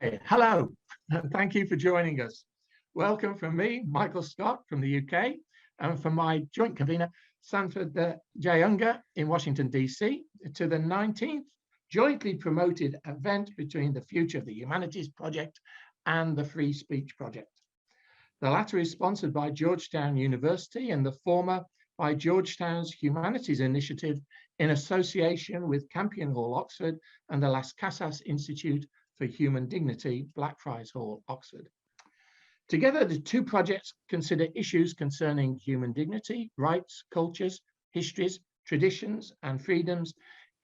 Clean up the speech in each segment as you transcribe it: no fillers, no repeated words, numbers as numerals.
Hello, and thank you for joining us. Welcome from me, Michael Scott from the UK, and from my joint convener, Sanford J. Unger in Washington, DC, to the 19th jointly promoted event between the Future of the Humanities Project and the Free Speech Project. The latter is sponsored by Georgetown University and the former by Georgetown's Humanities Initiative in association with Campion Hall, Oxford, and the Las Casas Institute for Human Dignity, Blackfriars Hall, Oxford. Together, the two projects consider issues concerning human dignity, rights, cultures, histories, traditions, and freedoms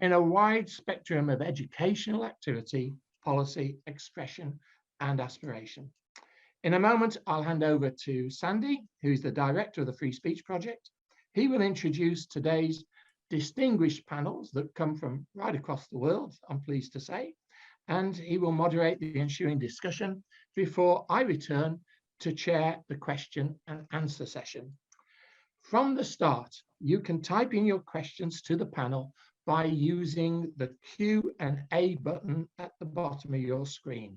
in a wide spectrum of educational activity, policy, expression, and aspiration. In a moment, I'll hand over to Sandy, who's the director of the Free Speech Project. He will introduce today's distinguished panels that come from right across the world, I'm pleased to say, and he will moderate the ensuing discussion before I return to chair the question and answer session. From the start, you can type in your questions to the panel by using the Q&A button at the bottom of your screen.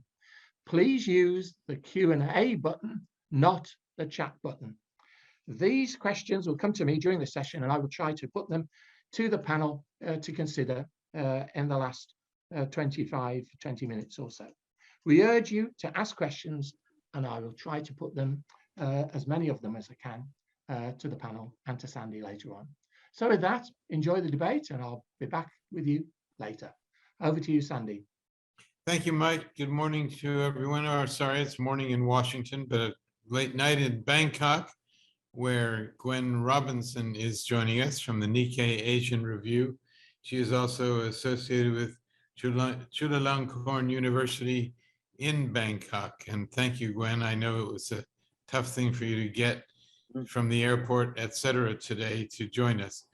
Please use the Q&A button, not the chat button. These questions will come to me during the session, and I will try to put them to the panel to consider in the last 20 minutes or so. We urge you to ask questions, and I will try to put them, as many of them as I can, to the panel and to Sandy later on. So with that, enjoy the debate, and I'll be back with you later. Over to you, Sandy. Thank you, Mike. Good morning to everyone. Or sorry, it's morning in Washington, but a late night in Bangkok, where Gwen Robinson is joining us from the Nikkei Asian Review. She is also associated with Chulalongkorn University in Bangkok. And thank you, Gwen. I know it was a tough thing for you to get from the airport, et cetera, today to join us.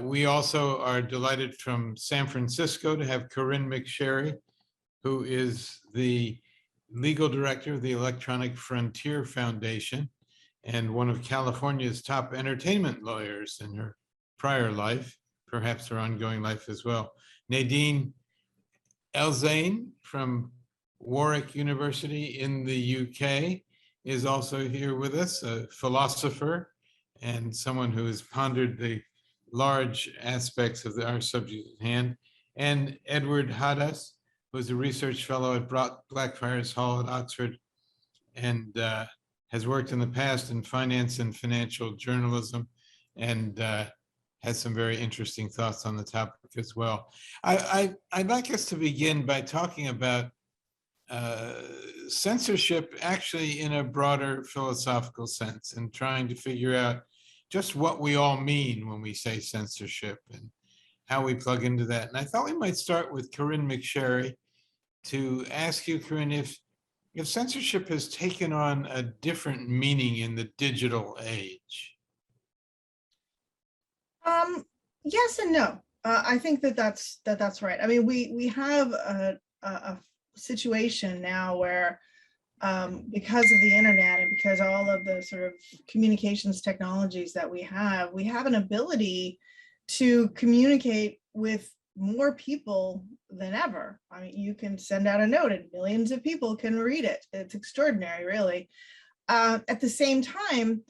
We also are delighted from San Francisco to have Corinne McSherry, who is the legal director of the Electronic Frontier Foundation and one of California's top entertainment lawyers in her prior life, perhaps her ongoing life as well. Nadine Elzain from Warwick University in the UK is also here with us, a philosopher and someone who has pondered the large aspects of our subject at hand. And Edward Hadas, who is a research fellow at Blackfriars Hall at Oxford and has worked in the past in finance and financial journalism and has some very interesting thoughts on the topic as well. I'd like us to begin by talking about censorship actually in a broader philosophical sense and trying to figure out just what we all mean when we say censorship and how we plug into that. And I thought we might start with Corinne McSherry to ask you, Corinne, if censorship has taken on a different meaning in the digital age. Yes and no. I think that's right. I mean, we have a situation now where because of the internet and because all of the sort of communications technologies that we have an ability to communicate with more people than ever. I mean, you can send out a note and millions of people can read it. It's extraordinary, really. At the same time,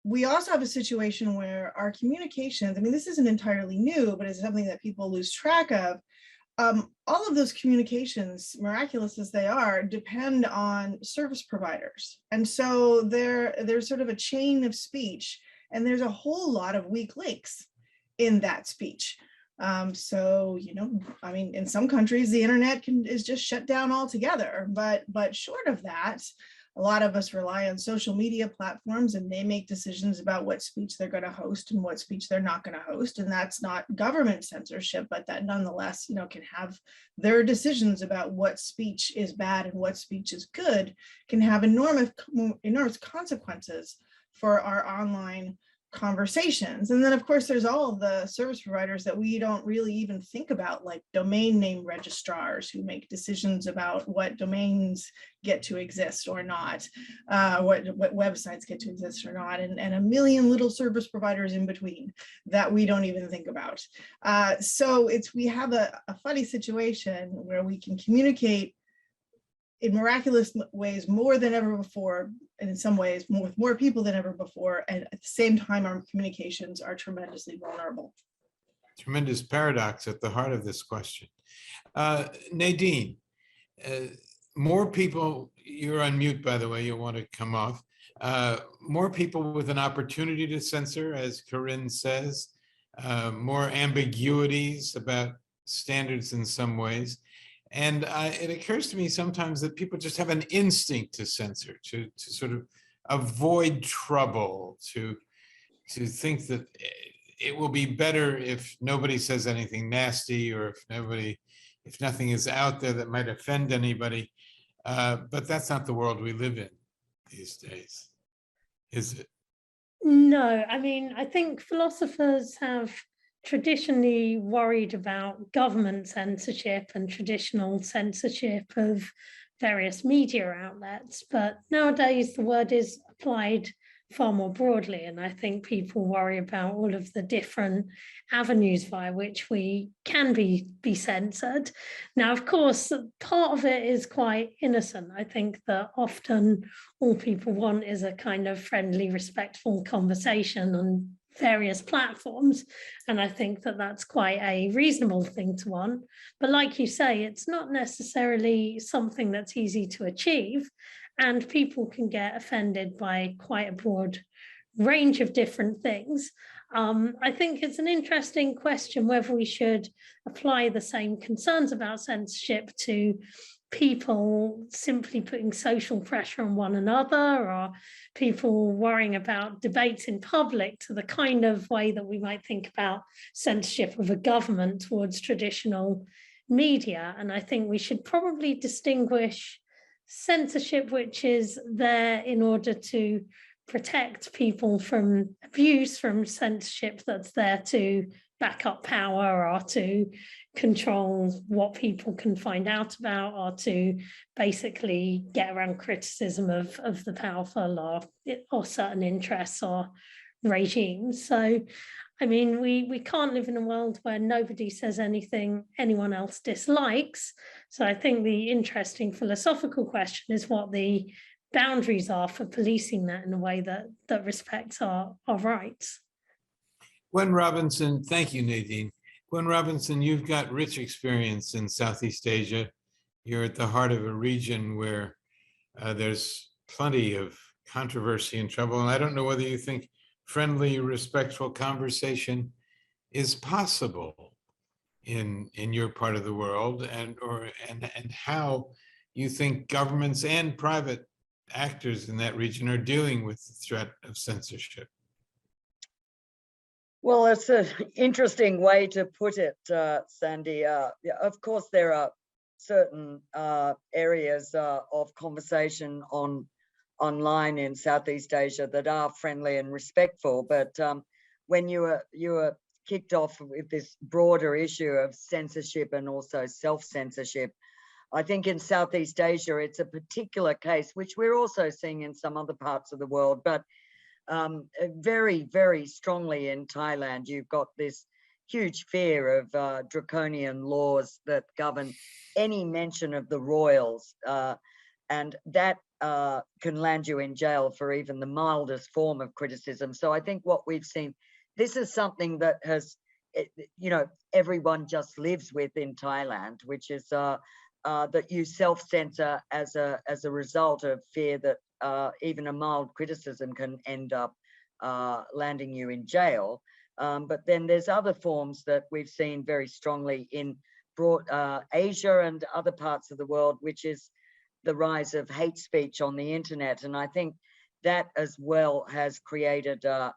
we also have a situation where our communications, I mean, this isn't entirely new, but it's something that people lose track of. All of those communications, miraculous as they are, depend on service providers. And so there's sort of a chain of speech, and there's a whole lot of weak links in that speech. So, you know, I mean, in some countries, the internet is just shut down altogether, but short of that, a lot of us rely on social media platforms, and they make decisions about what speech they're going to host and what speech they're not going to host. And that's not government censorship, but that nonetheless, you know, can have their decisions about what speech is bad and what speech is good, can have enormous consequences for our online conversations. And then of course there's all of the service providers that we don't really even think about, like domain name registrars who make decisions about what domains get to exist or not, what websites get to exist or not, and a million little service providers in between that we don't even think about. So we have a funny situation where we can communicate in miraculous ways more than ever before, and in some ways with more people than ever before. And at the same time, our communications are tremendously vulnerable. Tremendous paradox at the heart of this question. Nadine, more people, you're on mute, by the way, you'll want to come off. More people with an opportunity to censor, as Corinne says, more ambiguities about standards in some ways. And it occurs to me sometimes that people just have an instinct to censor, to sort of avoid trouble, to think that it will be better if nobody says anything nasty, or if nothing is out there that might offend anybody. But that's not the world we live in these days, is it? No, I mean, I think philosophers have traditionally worried about government censorship and traditional censorship of various media outlets, but nowadays the word is applied far more broadly, and I think people worry about all of the different avenues via which we can be censored. Now, of course, part of it is quite innocent. I think that often all people want is a kind of friendly, respectful conversation on various platforms, and I think that that's quite a reasonable thing to want. But like you say, it's not necessarily something that's easy to achieve, and people can get offended by quite a broad range of different things. I think it's an interesting question whether we should apply the same concerns about censorship to people simply putting social pressure on one another, or people worrying about debates in public, to the kind of way that we might think about censorship of a government towards traditional media. And I think we should probably distinguish censorship, which is there in order to protect people from abuse, from censorship that's there to back up power, or to control what people can find out about, or to basically get around criticism of the powerful, or certain interests or regimes. So, I mean, we can't live in a world where nobody says anything anyone else dislikes. So I think the interesting philosophical question is what the boundaries are for policing that in a way that respects our rights. Gwen Robinson, thank you, Nadine. Gwen Robinson, you've got rich experience in Southeast Asia. You're at the heart of a region where there's plenty of controversy and trouble. And I don't know whether you think friendly, respectful conversation is possible in your part of the world, and how you think governments and private actors in that region are dealing with the threat of censorship. Well, it's an interesting way to put it, Sandy. Yeah, of course, there are certain areas of conversation online in Southeast Asia that are friendly and respectful. But when you were kicked off with this broader issue of censorship and also self-censorship, I think in Southeast Asia, it's a particular case, which we're also seeing in some other parts of the world, but very, very strongly in Thailand. You've got this huge fear of draconian laws that govern any mention of the royals, and that can land you in jail for even the mildest form of criticism. So I think what we've seen, this is something that has, everyone just lives with in Thailand, which is that you self-censor as a result of fear that even a mild criticism can end up landing you in jail. But then there's other forms that we've seen very strongly in Asia and other parts of the world, which is the rise of hate speech on the internet. And I think that as well has created a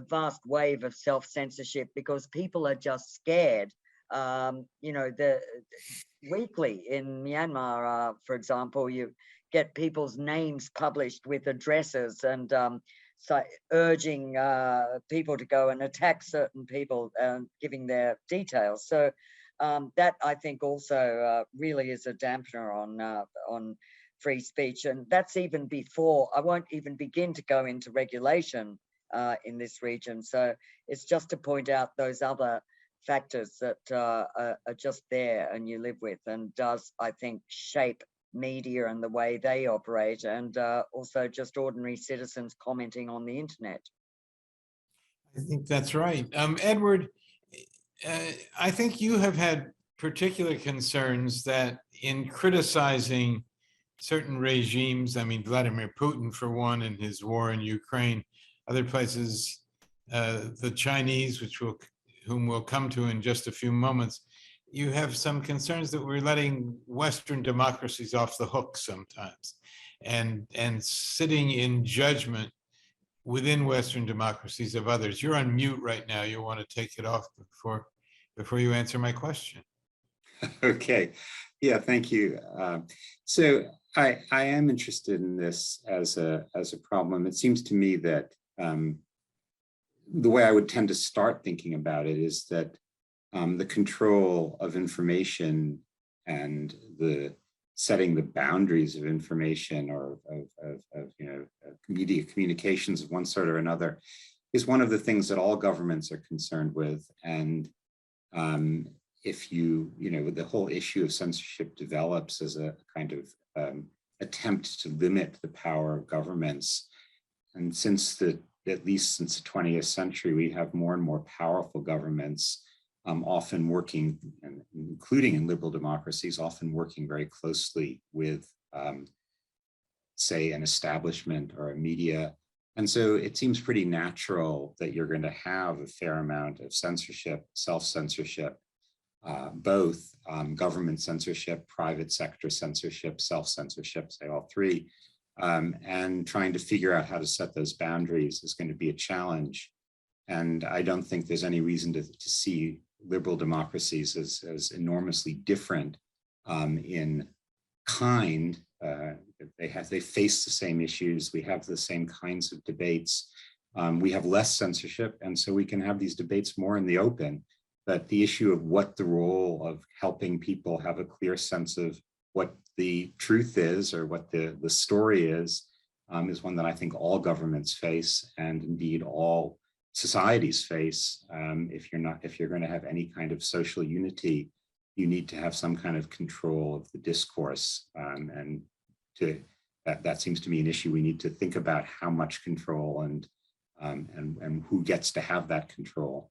vast wave of self-censorship, because people are just scared. Weekly in Myanmar, for example, you get people's names published with addresses and so urging people to go and attack certain people, giving their details. So that, I think, also really is a dampener on free speech. And that's even before, I won't even begin to go into regulation in this region. So it's just to point out those other factors that are just there and you live with, and does, I think, shape media and the way they operate, and also just ordinary citizens commenting on the internet. I think that's right. Edward, I think you have had particular concerns that in criticizing certain regimes, I mean, Vladimir Putin, for one, and his war in Ukraine, other places, the Chinese, whom we'll come to in just a few moments, you have some concerns that we're letting Western democracies off the hook sometimes, and sitting in judgment within Western democracies of others. You're on mute right now. You want to take it off before you answer my question. Okay. Yeah, thank you. So I am interested in this as a problem. It seems to me that the way I would tend to start thinking about it is that the control of information and the setting the boundaries of information or of media communications of one sort or another is one of the things that all governments are concerned with. And if the whole issue of censorship develops as a kind of attempt to limit the power of governments, and at least since the 20th century, we have more and more powerful governments, often working, and including in liberal democracies, often working very closely with, say, an establishment or a media. And so it seems pretty natural that you're going to have a fair amount of censorship, self-censorship, both government censorship, private sector censorship, self-censorship, say all three, and trying to figure out how to set those boundaries is going to be a challenge. And I don't think there's any reason to see liberal democracies as enormously different in kind. They face the same issues. We have the same kinds of debates. We have less censorship, and so we can have these debates more in the open. But the issue of what the role of helping people have a clear sense of what the truth is or what the story is one that I think all governments face, and indeed all societies face. If you're going to have any kind of social unity, you need to have some kind of control of the discourse, and that seems to me an issue. We need to think about how much control and who gets to have that control.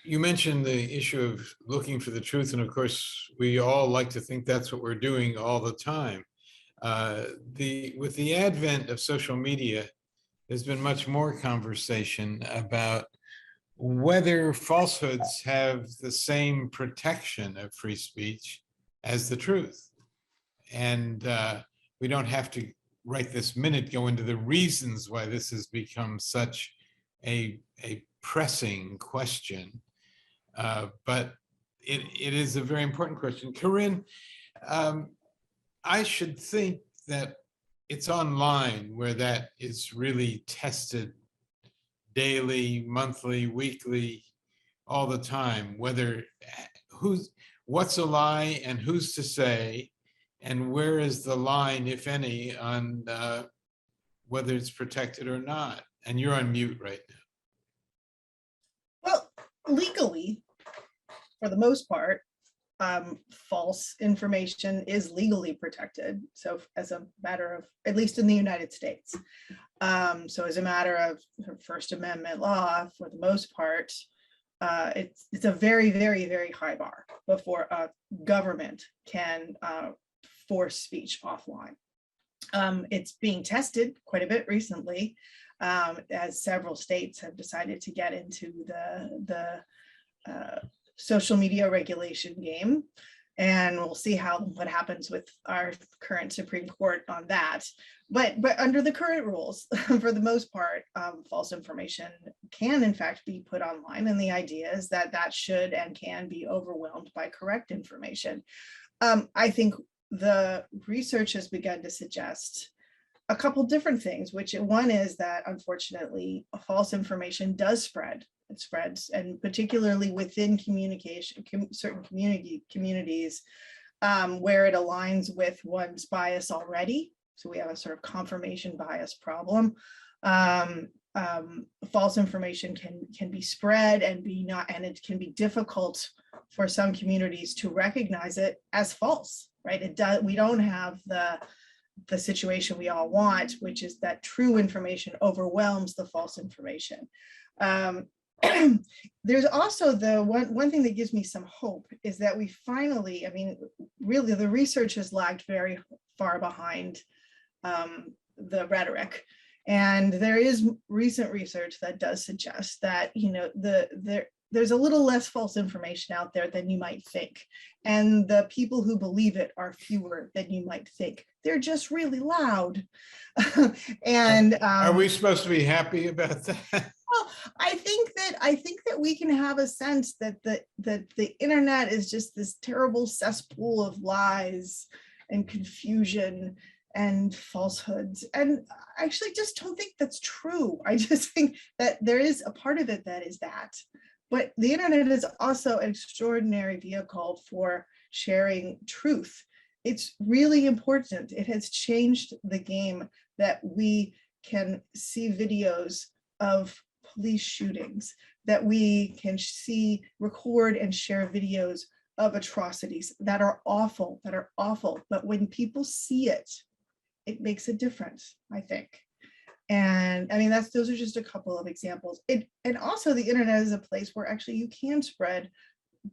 You mentioned the issue of looking for the truth, and of course, we all like to think that's what we're doing all the time. With the advent of social media, there's been much more conversation about whether falsehoods have the same protection of free speech as the truth. And we don't have to right this minute go into the reasons why this has become such a pressing question. But it is a very important question. Corinne, I should think that it's online where that is really tested daily, monthly, weekly, all the time, what's a lie and who's to say, and where is the line, if any, on whether it's protected or not. And you're on mute right now. Well, legally, for the most part, false information is legally protected. So as a matter of, at least in the United States. So as a matter of First Amendment law, for the most part, it's a very, very, very high bar before a government can force speech offline. It's being tested quite a bit recently, as several states have decided to get into the social media regulation game, and we'll see what happens with our current Supreme Court on that. But under the current rules, for the most part, false information can in fact be put online, and the idea is that should and can be overwhelmed by correct information. I think the research has begun to suggest a couple different things, which one is that unfortunately false information does spread. It spreads, and particularly within certain communities where it aligns with one's bias already. So we have a sort of confirmation bias problem. False information can be spread and it can be difficult for some communities to recognize it as false, right? It does. We don't have the situation we all want, which is that true information overwhelms the false information. There's also the one thing that gives me some hope is that we finally, I mean, really the research has lagged very far behind the rhetoric. And there is recent research that does suggest that, you know, there's a little less false information out there than you might think. And the people who believe it are fewer than you might think. They're just really loud. And Are we supposed to be happy about that? well, I think that we can have a sense that the internet is just this terrible cesspool of lies and confusion and falsehoods. And I actually just don't think that's true. I just think that there is a part of it that is that. But the internet is also an extraordinary vehicle for sharing truth. It's really important. It has changed the game that we can see videos of police shootings, that we can see, record and share videos of atrocities that are awful, But when people see it, it makes a difference, I think. And I mean, those are just a couple of examples. And also the internet is a place where actually you can spread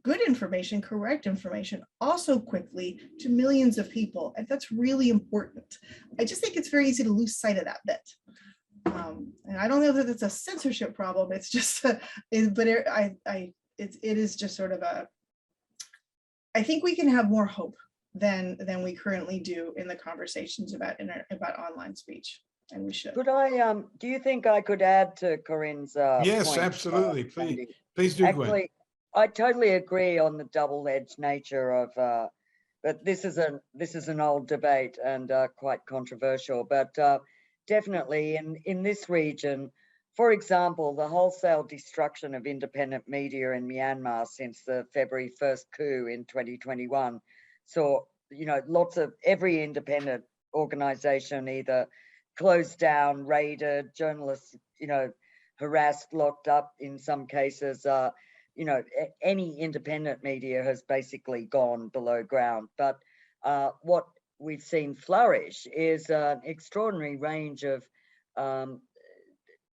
good information, correct information, also quickly to millions of people. And that's really important. I just think it's very easy to lose sight of that bit. And I don't know that it's a censorship problem. It's just, it is just sort of I think we can have more hope than we currently do in the conversations about online speech. And we should. Could I, do you think I could add to Corinne's Yes, point, absolutely. Sandy? Please do, Gwen. Actually, I totally agree on the double-edged nature of, but this is an old debate and quite controversial, but definitely in this region, for example, the wholesale destruction of independent media in Myanmar since the February 1st coup in 2021 saw, you know, every independent organization either closed down, raided, journalists, you know, harassed, locked up in some cases. You know, any independent media has basically gone below ground. But what we've seen flourish is an extraordinary range of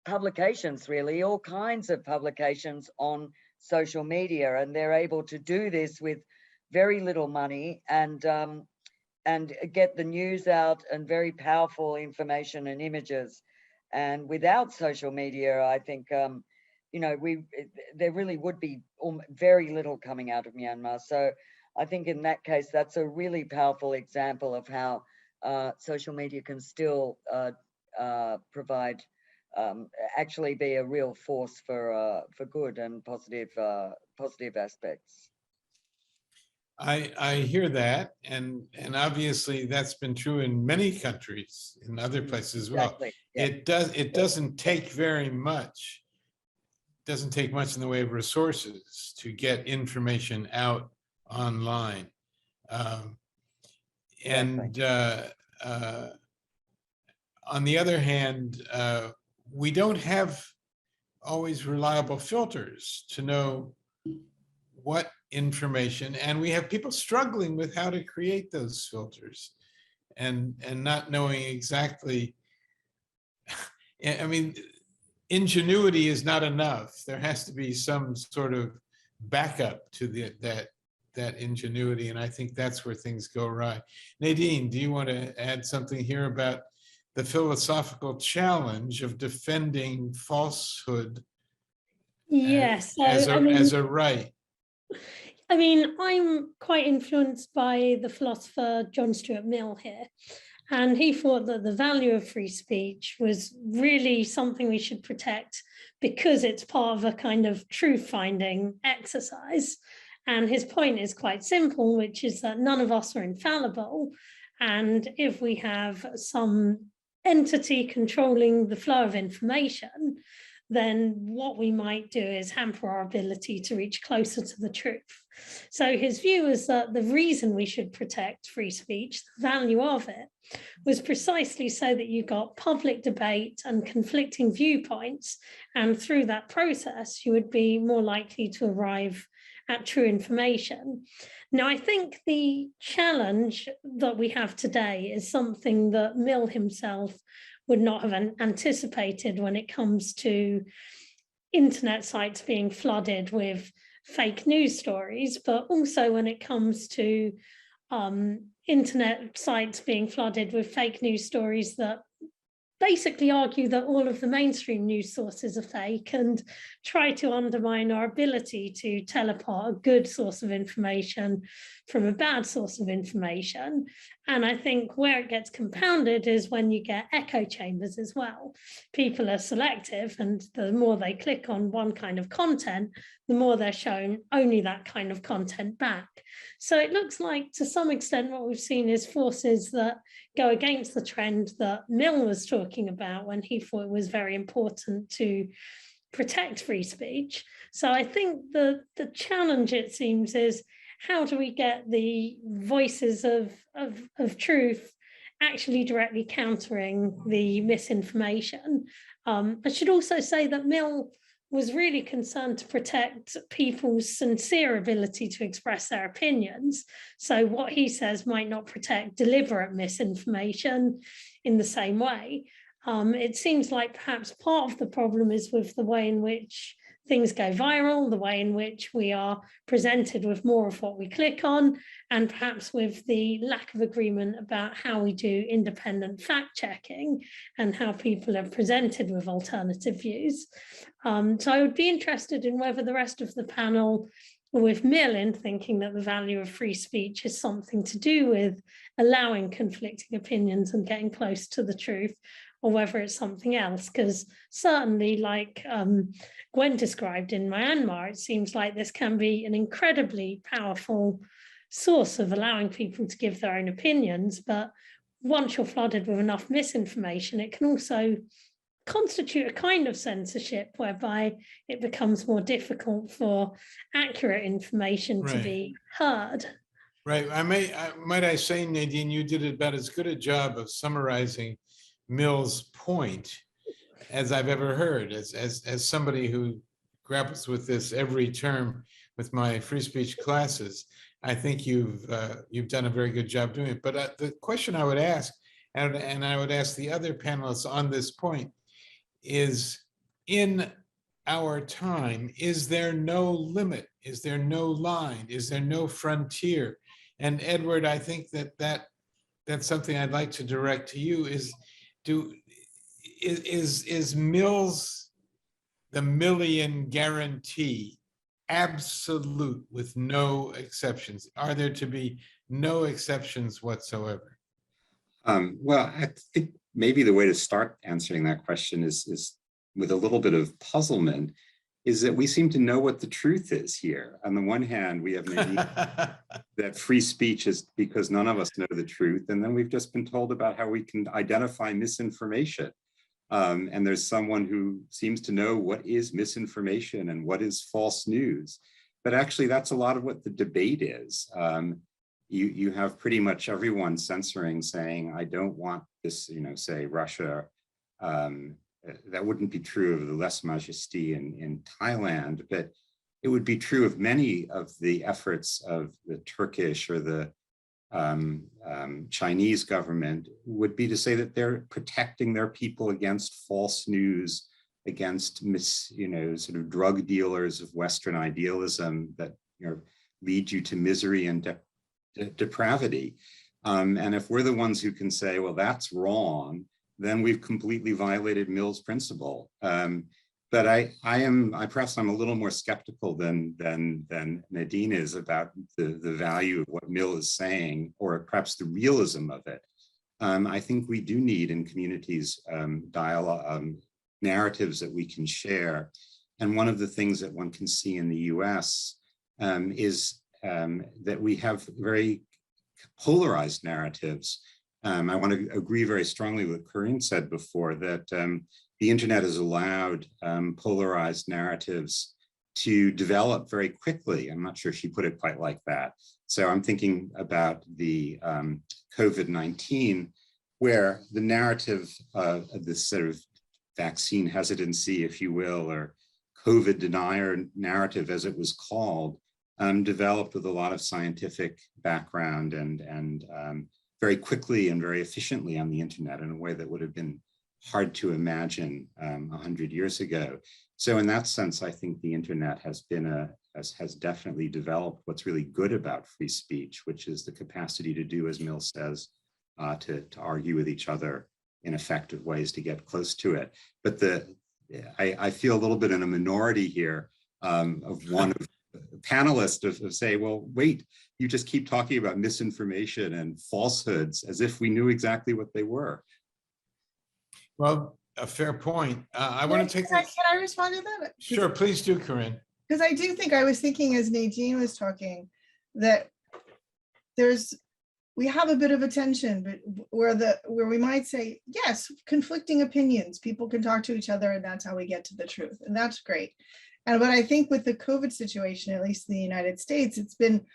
publications, really, all kinds of publications on social media. And they're able to do this with very little money and get the news out and very powerful information and images. And without social media, I think, you know, there really would be very little coming out of Myanmar. So I think in that case, that's a really powerful example of how social media can still provide, actually be a real force for good and positive aspects. I hear that, and obviously that's been true in many countries, in other places as well. Exactly. Yeah. It doesn't take very much. Doesn't take much in the way of resources to get information out online, and on the other hand, we don't have always reliable filters to know what information, and we have people struggling with how to create those filters and not knowing exactly. I mean, ingenuity is not enough. There has to be some sort of backup to that ingenuity, and I think that's where things go right. Nadine, do you want to add something here about the philosophical challenge of defending falsehood? Yes, as a right. I mean, I'm quite influenced by the philosopher John Stuart Mill here, and he thought that the value of free speech was really something we should protect because it's part of a kind of truth-finding exercise. And his point is quite simple, which is that none of us are infallible. And if we have some entity controlling the flow of information, then what we might do is hamper our ability to reach closer to the truth. So his view is that the reason we should protect free speech, the value of it, was precisely so that you got public debate and conflicting viewpoints. And through that process, you would be more likely to arrive at true information. Now, I think the challenge that we have today is something that Mill himself would not have anticipated when it comes to internet sites being flooded with fake news stories, but also when it comes to internet sites being flooded with fake news stories that basically argue that all of the mainstream news sources are fake and try to undermine our ability to tell apart a good source of information from a bad source of information. And I think where it gets compounded is when you get echo chambers as well. People are selective, and the more they click on one kind of content, the more they're shown only that kind of content back. So it looks like, to some extent, what we've seen is forces that go against the trend that Mill was talking about when he thought it was very important to protect free speech. So I think the challenge, it seems, is how do we get the voices of truth actually directly countering the misinformation? I should also say that Mill was really concerned to protect people's sincere ability to express their opinions. So what he says might not protect deliberate misinformation in the same way. It seems like perhaps part of the problem is with the way in which things go viral, the way in which we are presented with more of what we click on, and perhaps with the lack of agreement about how we do independent fact checking and how people are presented with alternative views. So I would be interested in whether the rest of the panel are with Mill in thinking that the value of free speech is something to do with allowing conflicting opinions and getting close to the truth, or whether it's something else, because certainly, like Gwen described in Myanmar, it seems like this can be an incredibly powerful source of allowing people to give their own opinions. But once you're flooded with enough misinformation, it can also constitute a kind of censorship whereby it becomes more difficult for accurate information to be heard. Right. Might I say, Nadine, you did about as good a job of summarizing Mill's point as I've ever heard, as somebody who grapples with this every term with my free speech classes. I think you've done a very good job doing it. But the question I would ask, and I would ask the other panelists on this point, is in our time, is there no limit? Is there no line? Is there no frontier? And Edward, I think that's something I'd like to direct to you. Is Mill's the Millian guarantee absolute with no exceptions? Are there to be no exceptions whatsoever? Well, I think maybe the way to start answering that question is with a little bit of puzzlement, is that we seem to know what the truth is here. On the one hand, we have maybe that free speech is because none of us know the truth. And then we've just been told about how we can identify misinformation. And there's someone who seems to know what is misinformation and what is false news. But actually, that's a lot of what the debate is. You have pretty much everyone censoring, saying, I don't want this, say Russia. That wouldn't be true of the lèse-majesté in Thailand, but it would be true of many of the efforts of the Turkish or the Chinese government, would be to say that they're protecting their people against false news, against sort of drug dealers of Western idealism that lead you to misery and depravity. And if we're the ones who can say, well, that's wrong, then we've completely violated Mill's principle. But I perhaps I'm a little more skeptical than Nadine is about the value of what Mill is saying, or perhaps the realism of it. I think we do need in communities dialogue, narratives that we can share. And one of the things that one can see in the US is that we have very polarized narratives. I want to agree very strongly with what Corinne said before, that the internet has allowed polarized narratives to develop very quickly. I'm not sure she put it quite like that. So I'm thinking about the COVID-19, where the narrative of this sort of vaccine hesitancy, if you will, or COVID denier narrative, as it was called, developed with a lot of scientific background and very quickly and very efficiently on the internet in a way that would have been hard to imagine 100 years ago. So in that sense, I think the internet has been has definitely developed what's really good about free speech, which is the capacity to do, as Mill says, to argue with each other in effective ways to get close to it. But I feel a little bit in a minority here of one of panelists of say, well, wait, you just keep talking about misinformation and falsehoods as if we knew exactly what they were. Well, a fair point. I want to take Can this. I respond to that? Sure, please do, Corinne. Because I do think I was thinking as Nadine was talking that we have a bit of a tension, but where we might say, yes, conflicting opinions, people can talk to each other and that's how we get to the truth. And that's great. But I think with the COVID situation, at least in the United States, it's been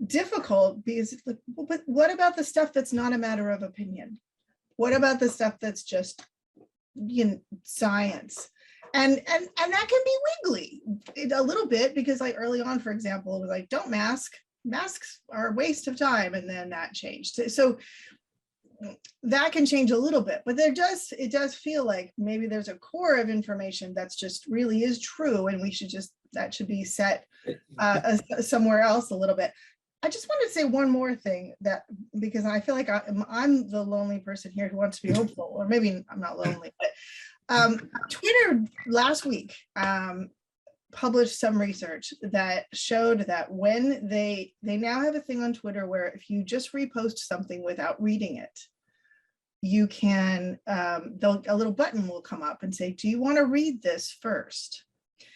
difficult because it's like, well, but what about the stuff that's not a matter of opinion? What about the stuff that's just, science? And that can be wiggly a little bit, because like early on, for example, it was like, don't masks are a waste of time, and then that changed. So that can change a little bit, but it does feel like maybe there's a core of information that's just really is true, and that should be set somewhere else a little bit. I just wanted to say one more thing, because I feel like I'm the lonely person here who wants to be hopeful, or maybe I'm not lonely, but Twitter last week published some research that showed that when they now have a thing on Twitter where if you just repost something without reading it, you can, a little button will come up and say, do you want to read this first?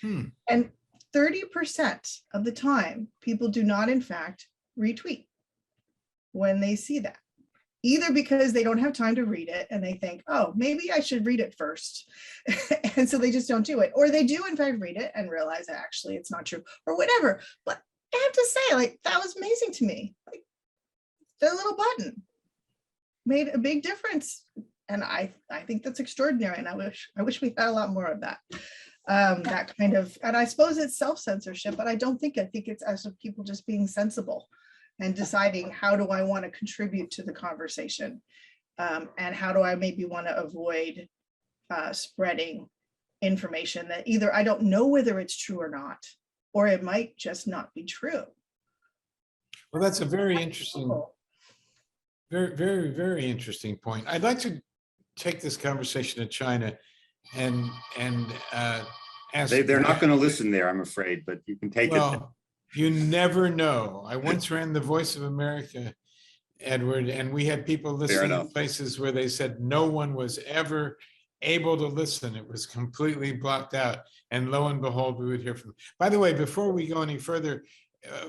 And 30% of the time, people do not, in fact, retweet when they see that. Either because they don't have time to read it and they think, oh, maybe I should read it first. And so they just don't do it. Or they do, in fact, read it and realize that actually it's not true or whatever. But I have to say, like, that was amazing to me. Like, the little button made a big difference. And I think that's extraordinary. And I wish we had a lot more of that. That kind of, and I suppose it's self-censorship, but I think it's as of people just being sensible and deciding, how do I want to contribute to the conversation? And how do I maybe want to avoid spreading information that either I don't know whether it's true or not, or it might just not be true. Well, that's a very interesting, very, very, very interesting point. I'd like to take this conversation to China and ask. They're not going to listen there, I'm afraid, but you can take it. You never know. I once ran the Voice of America, Edward, and we had people listening in places where they said no one was ever able to listen. It was completely blocked out. And lo and behold, we would hear from them. By the way, before we go any further,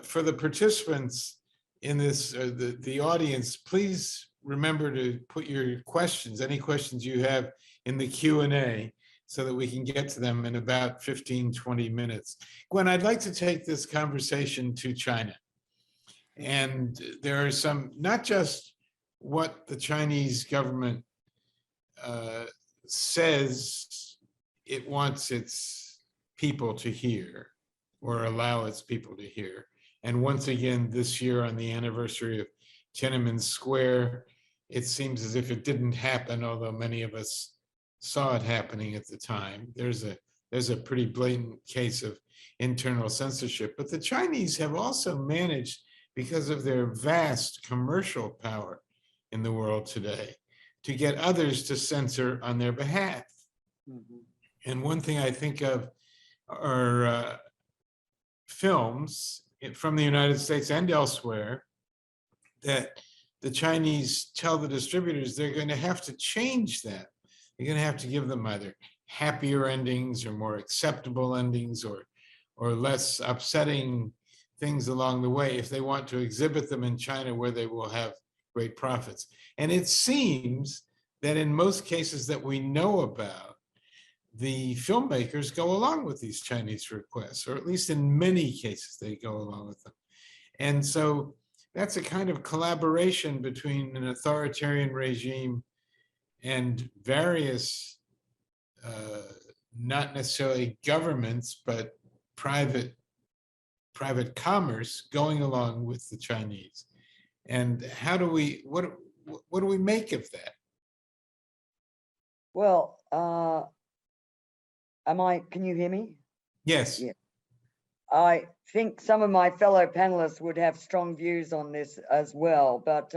for the participants in this, the audience, please remember to put your questions, any questions you have, in the Q&A, so that we can get to them in about 15, 20 minutes. Gwen, I'd like to take this conversation to China. And there are some, not just what the Chinese government says it wants its people to hear, or allow its people to hear. And once again, this year on the anniversary of Tiananmen Square, it seems as if it didn't happen, although many of us saw it happening at the time. There's a pretty blatant case of internal censorship, but the Chinese have also managed, because of their vast commercial power in the world today, to get others to censor on their behalf. And one thing I think of are films from the United States and elsewhere that the Chinese tell the distributors they're going to have to change that. You're going to have to give them either happier endings or more acceptable endings, or less upsetting things along the way, if they want to exhibit them in China where they will have great profits. And it seems that in most cases that we know about, the filmmakers go along with these Chinese requests, or at least in many cases they go along with them. And so that's a kind of collaboration between an authoritarian regime and various, not necessarily governments, but private private commerce going along with the Chinese. And how do we, what do we make of that? Well, can you hear me? Yes. Yeah. I think some of my fellow panelists would have strong views on this as well. But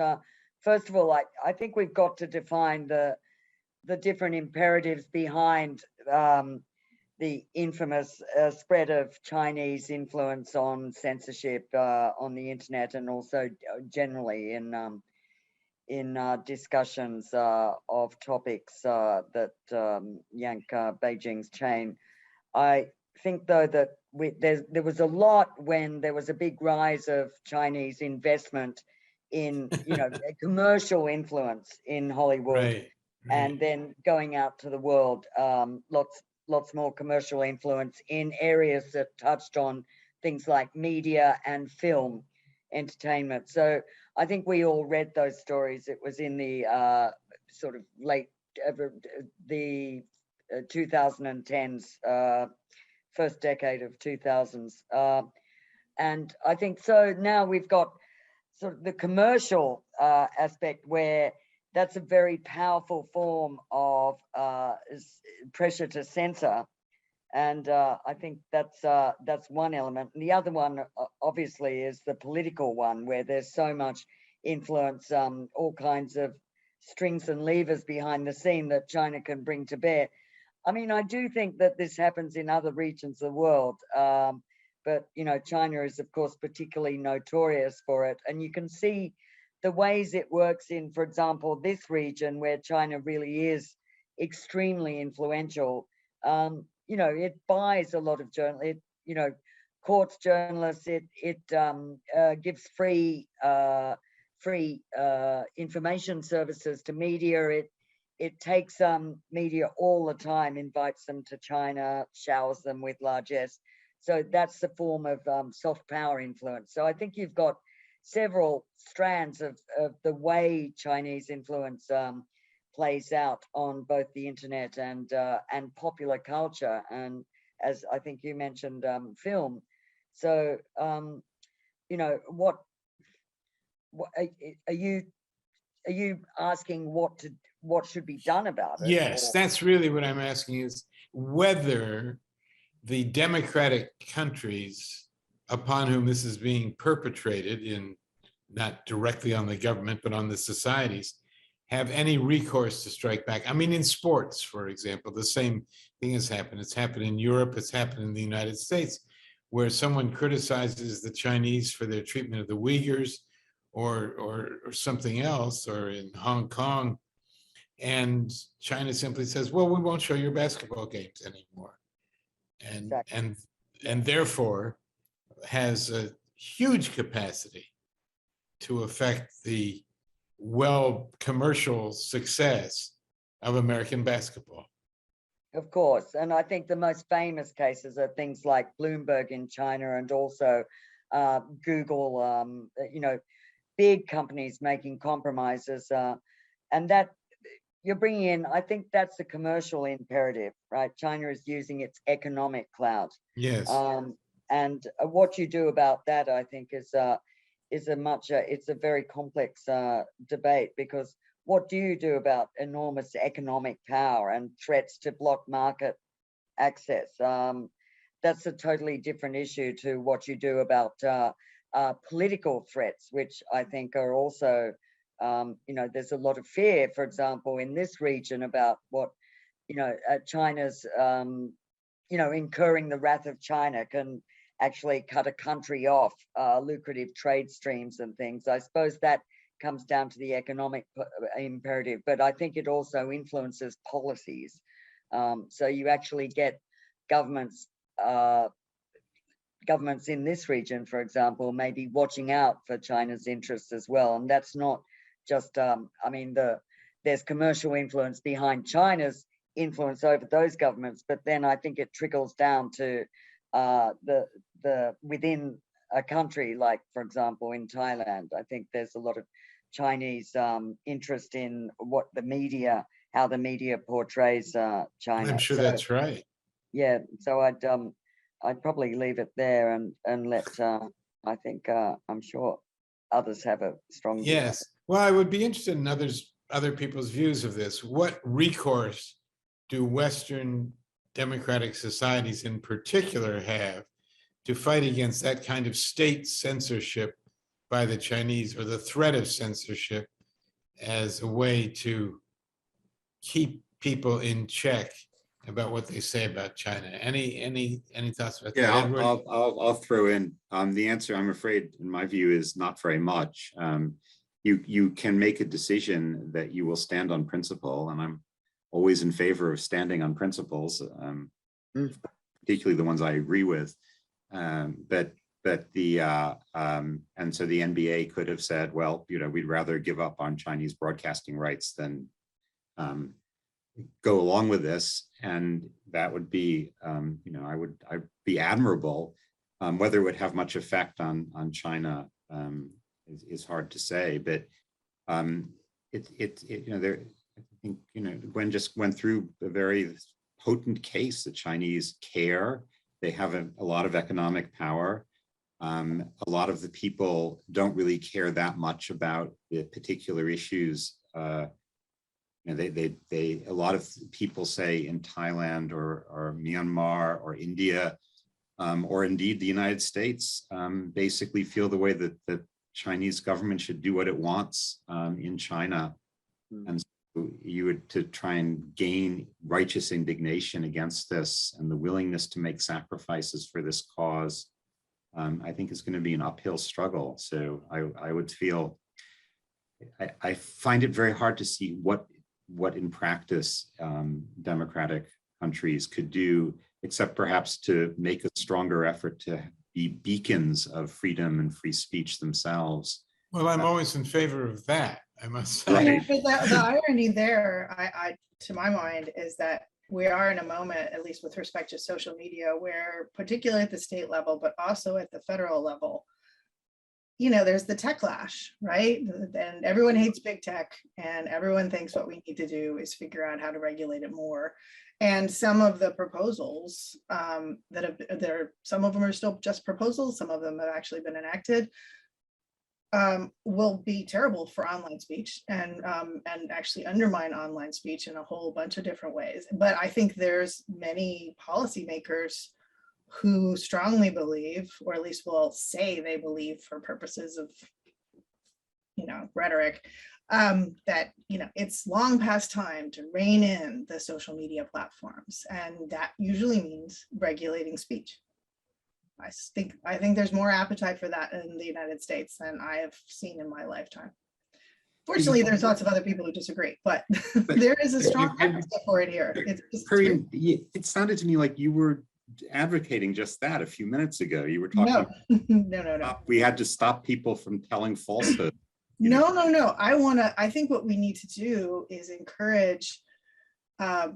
first of all, I think we've got to define the different imperatives behind the infamous spread of Chinese influence on censorship on the internet, and also generally in discussions of topics that yank Beijing's chain. I think, though, that there was a lot when there was a big rise of Chinese investment in, commercial influence in Hollywood, Right. and then going out to the world, lots more commercial influence in areas that touched on things like media and film entertainment. So I think we all read those stories. It was in the sort of late the 2010s, first decade of 2000s. And I think so now we've got sort of the commercial aspect, where that's a very powerful form of pressure to censor. And I think that's one element. And the other one, obviously, is the political one, where there's so much influence, all kinds of strings and levers behind the scene that China can bring to bear. I mean, I do think that this happens in other regions of the world. But, China is, of course, particularly notorious for it. And you can see the ways it works in, for example, this region where China really is extremely influential. It buys a lot of journalists, courts journalists, it gives free information services to media. It takes media all the time, invites them to China, showers them with largesse. So that's the form of soft power influence. So I think you've got several strands of the way Chinese influence plays out on both the internet and popular culture, and as I think you mentioned, film. So what are you asking? What should be done about it? Yes, that's really what I'm asking, is whether the democratic countries upon whom this is being perpetrated, in not directly on the government, but on the societies, have any recourse to strike back. I mean, in sports, for example, the same thing has happened. It's happened in Europe, it's happened in the United States, where someone criticizes the Chinese for their treatment of the Uyghurs or something else, or in Hong Kong, and China simply says, well, we won't show your basketball games anymore. And, Exactly. and therefore has a huge capacity to affect the commercial success of American basketball. Of course. And I think the most famous cases are things like Bloomberg in China, and also Google, big companies making compromises. And that you're bringing in, I think that's the commercial imperative, right? China is using its economic clout. Yes. And what you do about that, I think, is a very complex debate, because what do you do about enormous economic power and threats to block market access? That's a totally different issue to what you do about political threats, which I think are also, there's a lot of fear, for example, in this region about what, China's, incurring the wrath of China can actually cut a country off lucrative trade streams and things. I suppose that comes down to the economic imperative, but I think it also influences policies. So you actually get governments in this region, for example, may be watching out for China's interests as well. And that's not just, there's commercial influence behind China's influence over those governments, but then I think it trickles down to the within a country, like, for example, in Thailand. I think there's a lot of Chinese interest in how the media portrays China. I'm sure that's right. Yeah, so I'd probably leave it there and let, I think, I'm sure others have a strong view. Yes. Well, I would be interested in other people's views of this. What recourse do Western democratic societies in particular have to fight against that kind of state censorship by the Chinese, or the threat of censorship, as a way to keep people in check about what they say about China? Any thoughts about that, Yeah, Edward? I'll throw in, the answer, I'm afraid, in my view, is not very much. You can make a decision that you will stand on principle, and I'm always in favor of standing on principles, particularly the ones I agree with. But the and so the NBA could have said, well, we'd rather give up on Chinese broadcasting rights than go along with this, and that would be, I'd be admirable. Whether it would have much effect on China is hard to say, but I think Gwen just went through a very potent case. The Chinese care. They have a lot of economic power. A lot of the people don't really care that much about the particular issues. A lot of people say in Thailand or Myanmar or India, or indeed the United States, basically feel the way that the Chinese government should do what it wants in China. And so you would, to try and gain righteous indignation against this and the willingness to make sacrifices for this cause, I think is going to be an uphill struggle. So I would feel, I find it very hard to see what in practice democratic countries could do, except perhaps to make a stronger effort to be beacons of freedom and free speech themselves. Well, I'm always in favor of that, I must say. Right. But the irony there, I to my mind, is that we are in a moment, at least with respect to social media, where particularly at the state level, but also at the federal level, there's the techlash, right? And everyone hates big tech, and everyone thinks what we need to do is figure out how to regulate it more. And some of the proposals some of them are still just proposals, some of them have actually been enacted, will be terrible for online speech and actually undermine online speech in a whole bunch of different ways. But I think there's many policymakers who strongly believe, or at least will say they believe for purposes of, rhetoric, that, it's long past time to rein in the social media platforms. And that usually means regulating speech. I think there's more appetite for that in the United States than I have seen in my lifetime. Fortunately, there's lots of other people who disagree, but there is a strong appetite for it here. Corinne, it sounded to me like you were advocating just that a few minutes ago. You were talking No. We had to stop people from telling falsehood. No. I think what we need to do is encourage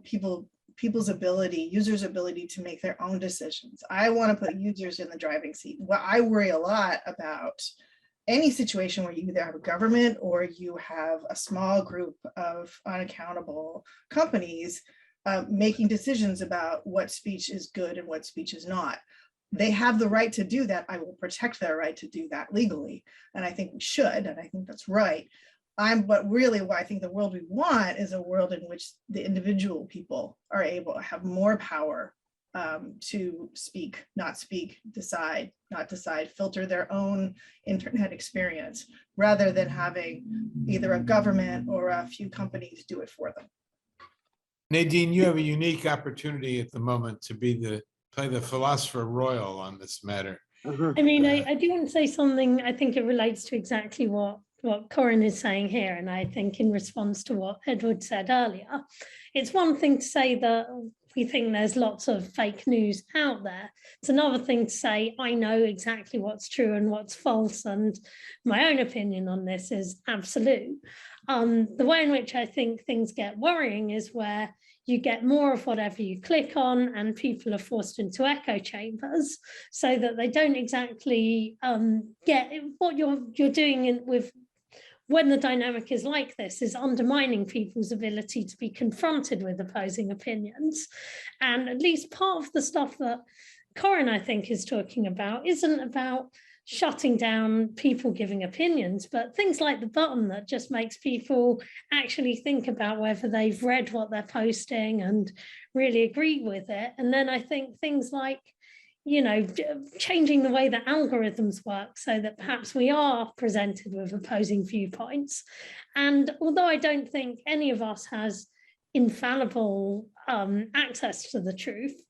people's users' ability to make their own decisions. I want to put users in the driving seat. Well, I worry a lot about any situation where you either have a government or you have a small group of unaccountable companies making decisions about what speech is good and what speech is not. They have the right to do that. I will protect their right to do that legally. And I think we should, and I think that's right. But really what I think the world we want is a world in which the individual people are able to have more power to speak, not speak, decide, not decide, filter their own internet experience, rather than having either a government or a few companies do it for them. Nadine, you have a unique opportunity at the moment to play the philosopher royal on this matter. I mean, I do want to say something. I think it relates to exactly what Corinne is saying here. And I think in response to what Edward said earlier, it's one thing to say that we think there's lots of fake news out there. It's another thing to say, I know exactly what's true and what's false. And my own opinion on this is absolute. The way in which I think things get worrying is where you get more of whatever you click on, and people are forced into echo chambers so that they don't exactly get what you're doing with. When the dynamic is like this, is undermining people's ability to be confronted with opposing opinions. And at least part of the stuff that Corin, I think, is talking about isn't about shutting down people giving opinions, but things like the button that just makes people actually think about whether they've read what they're posting and really agree with it. And then I think things like, you know, changing the way that algorithms work so that perhaps we are presented with opposing viewpoints. And although I don't think any of us has infallible access to the truth,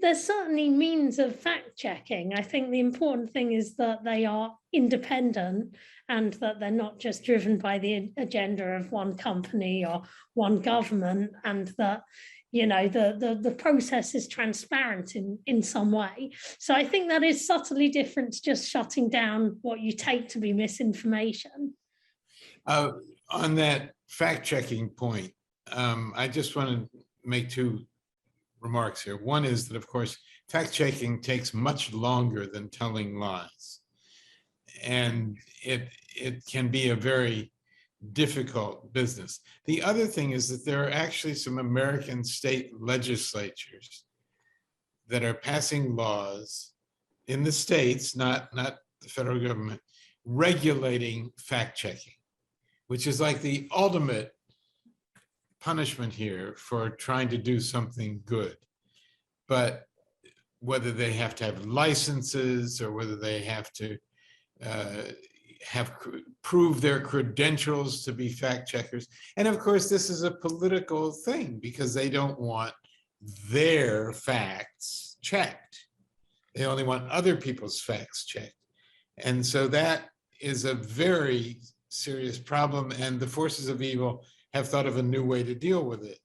there's certainly means of fact checking. I think the important thing is that they are independent and that they're not just driven by the agenda of one company or one government, and that, you know, the process is transparent in some way. So I think that is subtly different to just shutting down what you take to be misinformation. On that fact checking point, I just want to make two remarks here. One is that, of course, fact checking takes much longer than telling lies. And it can be a very difficult business. The other thing is that there are actually some American state legislatures that are passing laws in the states, not the federal government, regulating fact checking, which is like the ultimate punishment here for trying to do something good. But whether they have to have licenses or whether they have to prove their credentials to be fact checkers. And of course, this is a political thing because they don't want their facts checked. They only want other people's facts checked. And so that is a very serious problem. And the forces of evil have thought of a new way to deal with it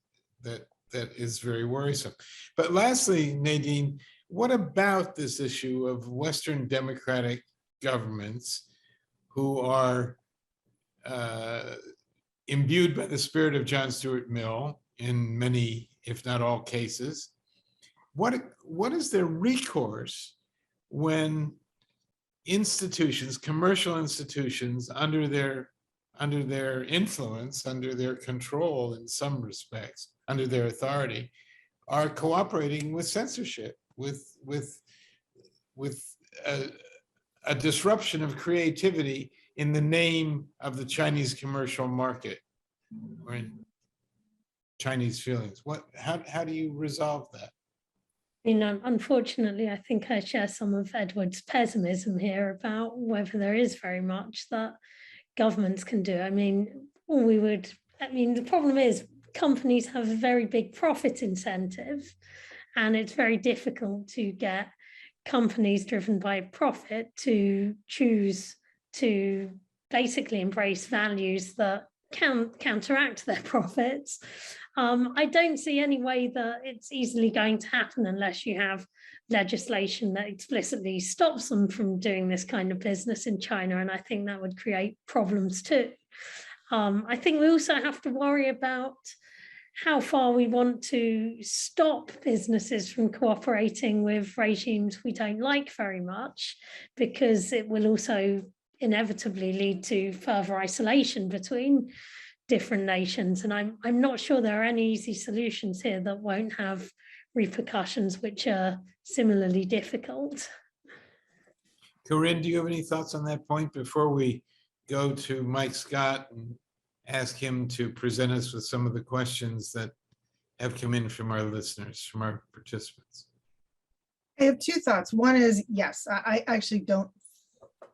that is very worrisome. But lastly, Nadine, what about this issue of Western democratic governments who are imbued by the spirit of John Stuart Mill in many, if not all cases? What is their recourse when institutions, commercial institutions, under their influence, under their control in some respects, under their authority, are cooperating with censorship, with a disruption of creativity in the name of the Chinese commercial market or in Chinese feelings? How do you resolve that? You know, unfortunately, I think I share some of Edward's pessimism here about whether there is very much that governments can do. I mean, the problem is companies have a very big profit incentive, and it's very difficult to get companies driven by profit to choose to basically embrace values that can counteract their profits. I don't see any way that it's easily going to happen unless you have legislation that explicitly stops them from doing this kind of business in China, and I think that would create problems too. I think we also have to worry about how far we want to stop businesses from cooperating with regimes we don't like very much, because it will also inevitably lead to further isolation between different nations. And I'm not sure there are any easy solutions here that won't have repercussions which are similarly difficult. Corinne, do you have any thoughts on that point before we go to Mike Scott and ask him to present us with some of the questions that have come in from our listeners, from our participants? I have two thoughts. One is, yes, I actually don't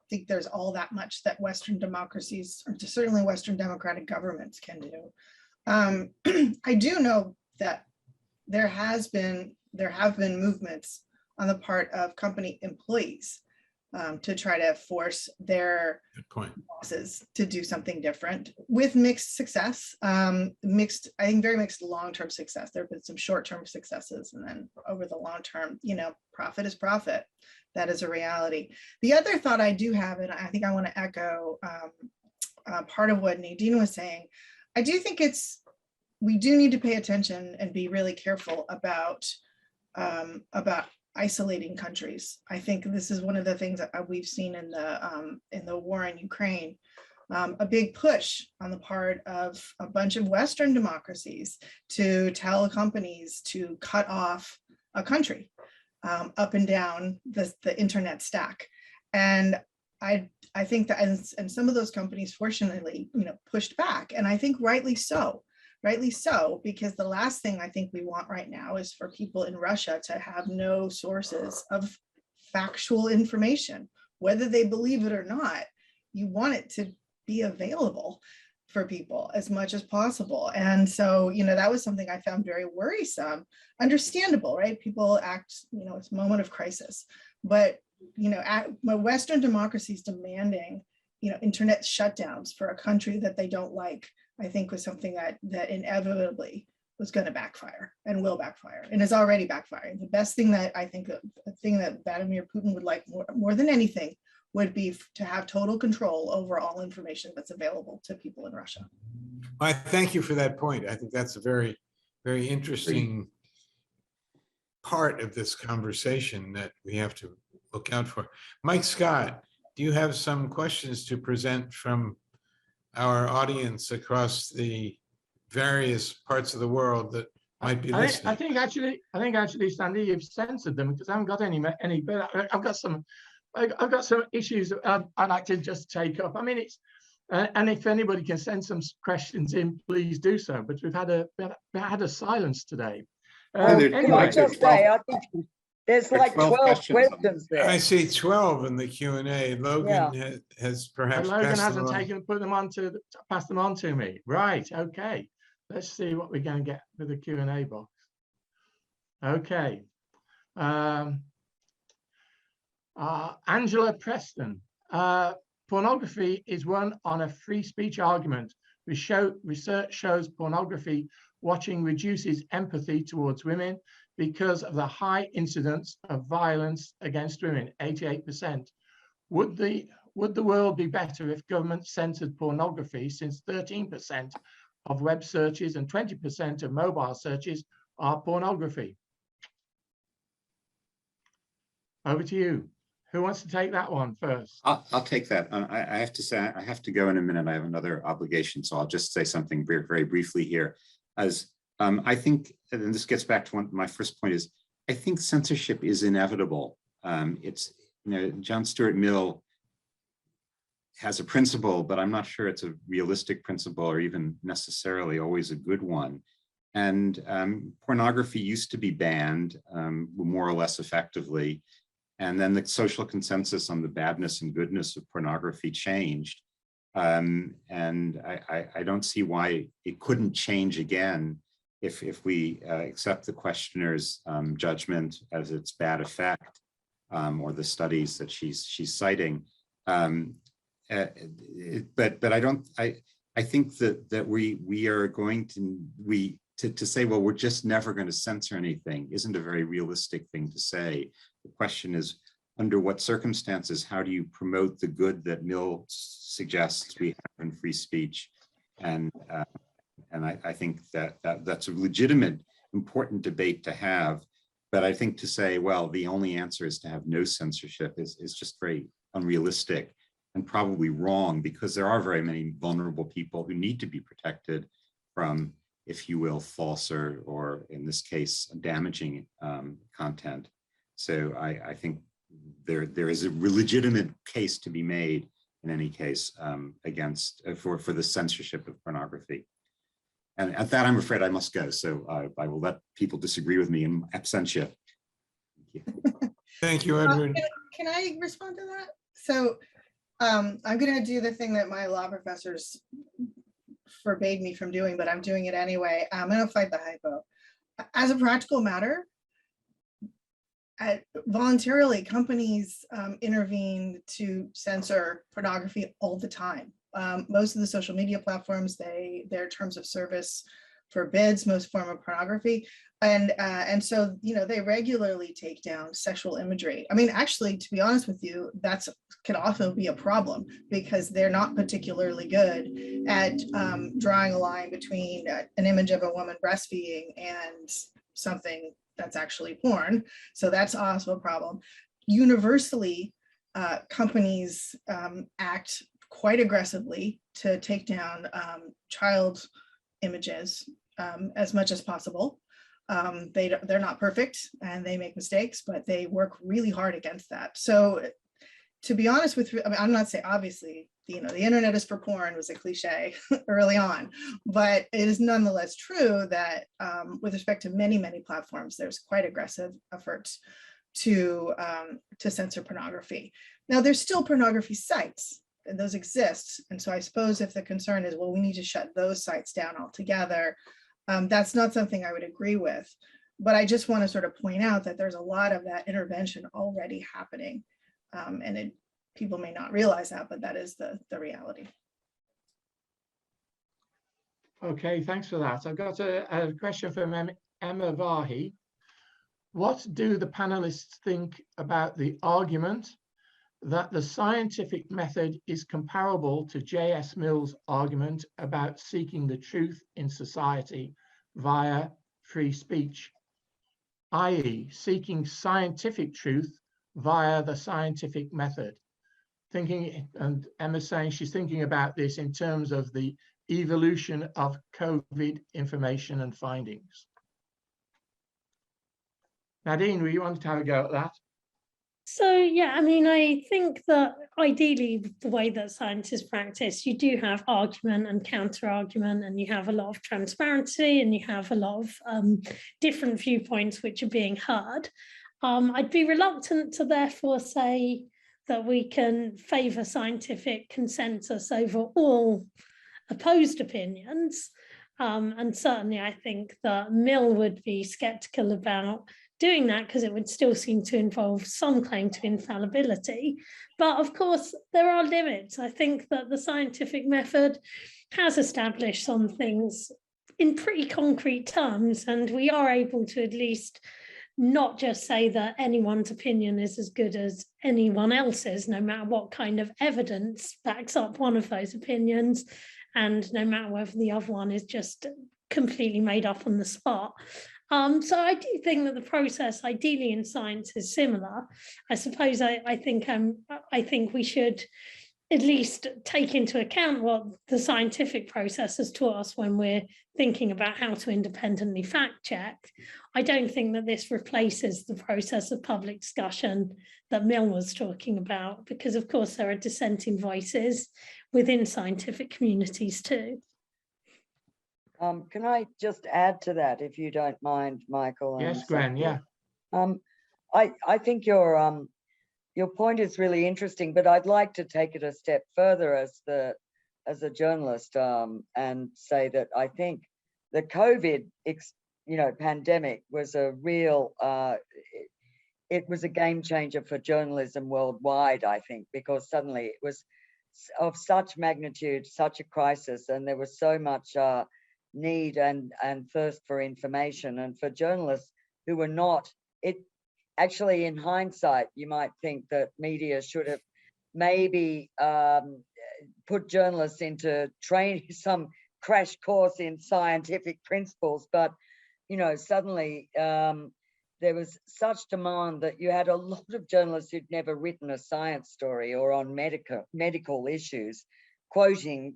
think there's all that much that Western democracies, or certainly Western democratic governments, can do. I do know that there have been movements on the part of company employees to try to force their bosses to do something different, with mixed success, I think very mixed long-term success. There have been some short-term successes, and then over the long term, profit is profit. That is a reality. The other thought I do have, and I think I want to echo part of what Nadine was saying, I do think we do need to pay attention and be really careful about isolating countries. I think this is one of the things that we've seen in the war in Ukraine, a big push on the part of a bunch of Western democracies to tell companies to cut off a country. up and down the internet stack. And I think that, and some of those companies, fortunately, pushed back, and I think rightly so, because the last thing I think we want right now is for people in Russia to have no sources of factual information, whether they believe it or not. You want it to be available for people as much as possible. And so, that was something I found very worrisome. Understandable, right? People act, it's a moment of crisis, but Western democracies demanding, internet shutdowns for a country that they don't like, I think was something that inevitably was going to backfire and will backfire and is already backfiring. The best thing that I think, a thing that Vladimir Putin would like more than anything would be to have total control over all information that's available to people in Russia. I thank you for that point. I think that's a very, very interesting part of this conversation that we have to look out for. Mike Scott, do you have some questions to present from our audience across the various parts of the world that might be listening? I think actually, Sandy, you've censored them because I haven't got any. But I've got some issues I'd like to just take up. I mean, it's and if anybody can send some questions in, please do so. But we've had a silence today. Can I just say, I think there's like 12 questions there. I see 12 in the Q&A. Logan has perhaps Logan hasn't passed them on to me. Right, okay. Let's see what we're going to get with the Q&A box. Okay. Angela Preston. Pornography is one on a free speech argument. Research shows pornography watching reduces empathy towards women because of the high incidence of violence against women, 88%. Would the world be better if government censored pornography, since 13% of web searches and 20% of mobile searches are pornography? Over to you. Who wants to take that one first? I'll take that. I have to say, I have to go in a minute. I have another obligation, so I'll just say something very, very briefly here. As I think, and this gets back to my first point, is I think censorship is inevitable. It's, John Stuart Mill has a principle, but I'm not sure it's a realistic principle or even necessarily always a good one. And pornography used to be banned more or less effectively. And then the social consensus on the badness and goodness of pornography changed. And I don't see why it couldn't change again if we accept the questioner's judgment as its bad effect, or the studies that she's citing. But I think that we are going to say, well, we're just never going to censor anything isn't a very realistic thing to say. The question is, under what circumstances, how do you promote the good that Mill suggests we have in free speech? And I think that's a legitimate, important debate to have. But I think to say, well, the only answer is to have no censorship is just very unrealistic and probably wrong, because there are very many vulnerable people who need to be protected from, if you will, false or in this case, damaging content. So I think there is a legitimate case to be made in any case against for the censorship of pornography. And at that, I'm afraid I must go. So I will let people disagree with me in absentia. Thank you, Edward. Can I respond to that? So I'm going to do the thing that my law professors forbade me from doing, but I'm doing it anyway. I'm going to fight the hypo. As a practical matter, voluntarily, companies intervene to censor pornography all the time. Most of the social media platforms, their terms of service forbids most form of pornography. And so, they regularly take down sexual imagery. I mean, actually, to be honest with you, that's can also be a problem, because they're not particularly good at drawing a line between an image of a woman breastfeeding and something that's actually porn. So that's also a problem. Universally, companies act quite aggressively to take down child images as much as possible. They're not perfect and they make mistakes, but they work really hard against that. So to be honest with you, I mean, I'm not saying, obviously, the internet is for porn was a cliche early on, but it is nonetheless true that with respect to many, many platforms, there's quite aggressive efforts to censor pornography. Now, there's still pornography sites, and those exist. And so I suppose if the concern is, well, we need to shut those sites down altogether, that's not something I would agree with. But I just want to sort of point out that there's a lot of that intervention already happening. And people may not realize that, but that is the reality. Okay, thanks for that. I've got a question from Emma Vahi. What do the panelists think about the argument that the scientific method is comparable to J.S. Mill's argument about seeking the truth in society via free speech, i.e., seeking scientific truth via the scientific method? Thinking, and Emma's saying she's thinking about this in terms of the evolution of COVID information and findings. Nadine, you wanted to have a go at that? So, yeah, I mean, I think that ideally the way that scientists practice, you do have argument and counter argument, and you have a lot of transparency, and you have a lot of different viewpoints which are being heard. I'd be reluctant to therefore say that we can favour scientific consensus over all opposed opinions. And certainly I think that Mill would be sceptical about doing that because it would still seem to involve some claim to infallibility. But of course, there are limits. I think that the scientific method has established some things in pretty concrete terms, and we are able to at least not just say that anyone's opinion is as good as anyone else's, no matter what kind of evidence backs up one of those opinions, and no matter whether the other one is just completely made up on the spot. So I do think that the process, ideally in science, is similar. I suppose I think we should at least take into account what the scientific process has taught us when we're thinking about how to independently fact check. I don't think that this replaces the process of public discussion that Mill was talking about, because of course there are dissenting voices within scientific communities too. Can I just add to that, if you don't mind, Michael? Yes, Gwen, yeah. I think your point is really interesting, but I'd like to take it a step further as a journalist, and say that I think the COVID pandemic was a real it was a game changer for journalism worldwide, I think, because suddenly it was of such magnitude, such a crisis, and there was so much need and thirst for information. And for journalists who were not, actually in hindsight, you might think that media should have maybe put journalists into training, some crash course in scientific principles, but suddenly there was such demand that you had a lot of journalists who'd never written a science story or on medical issues, quoting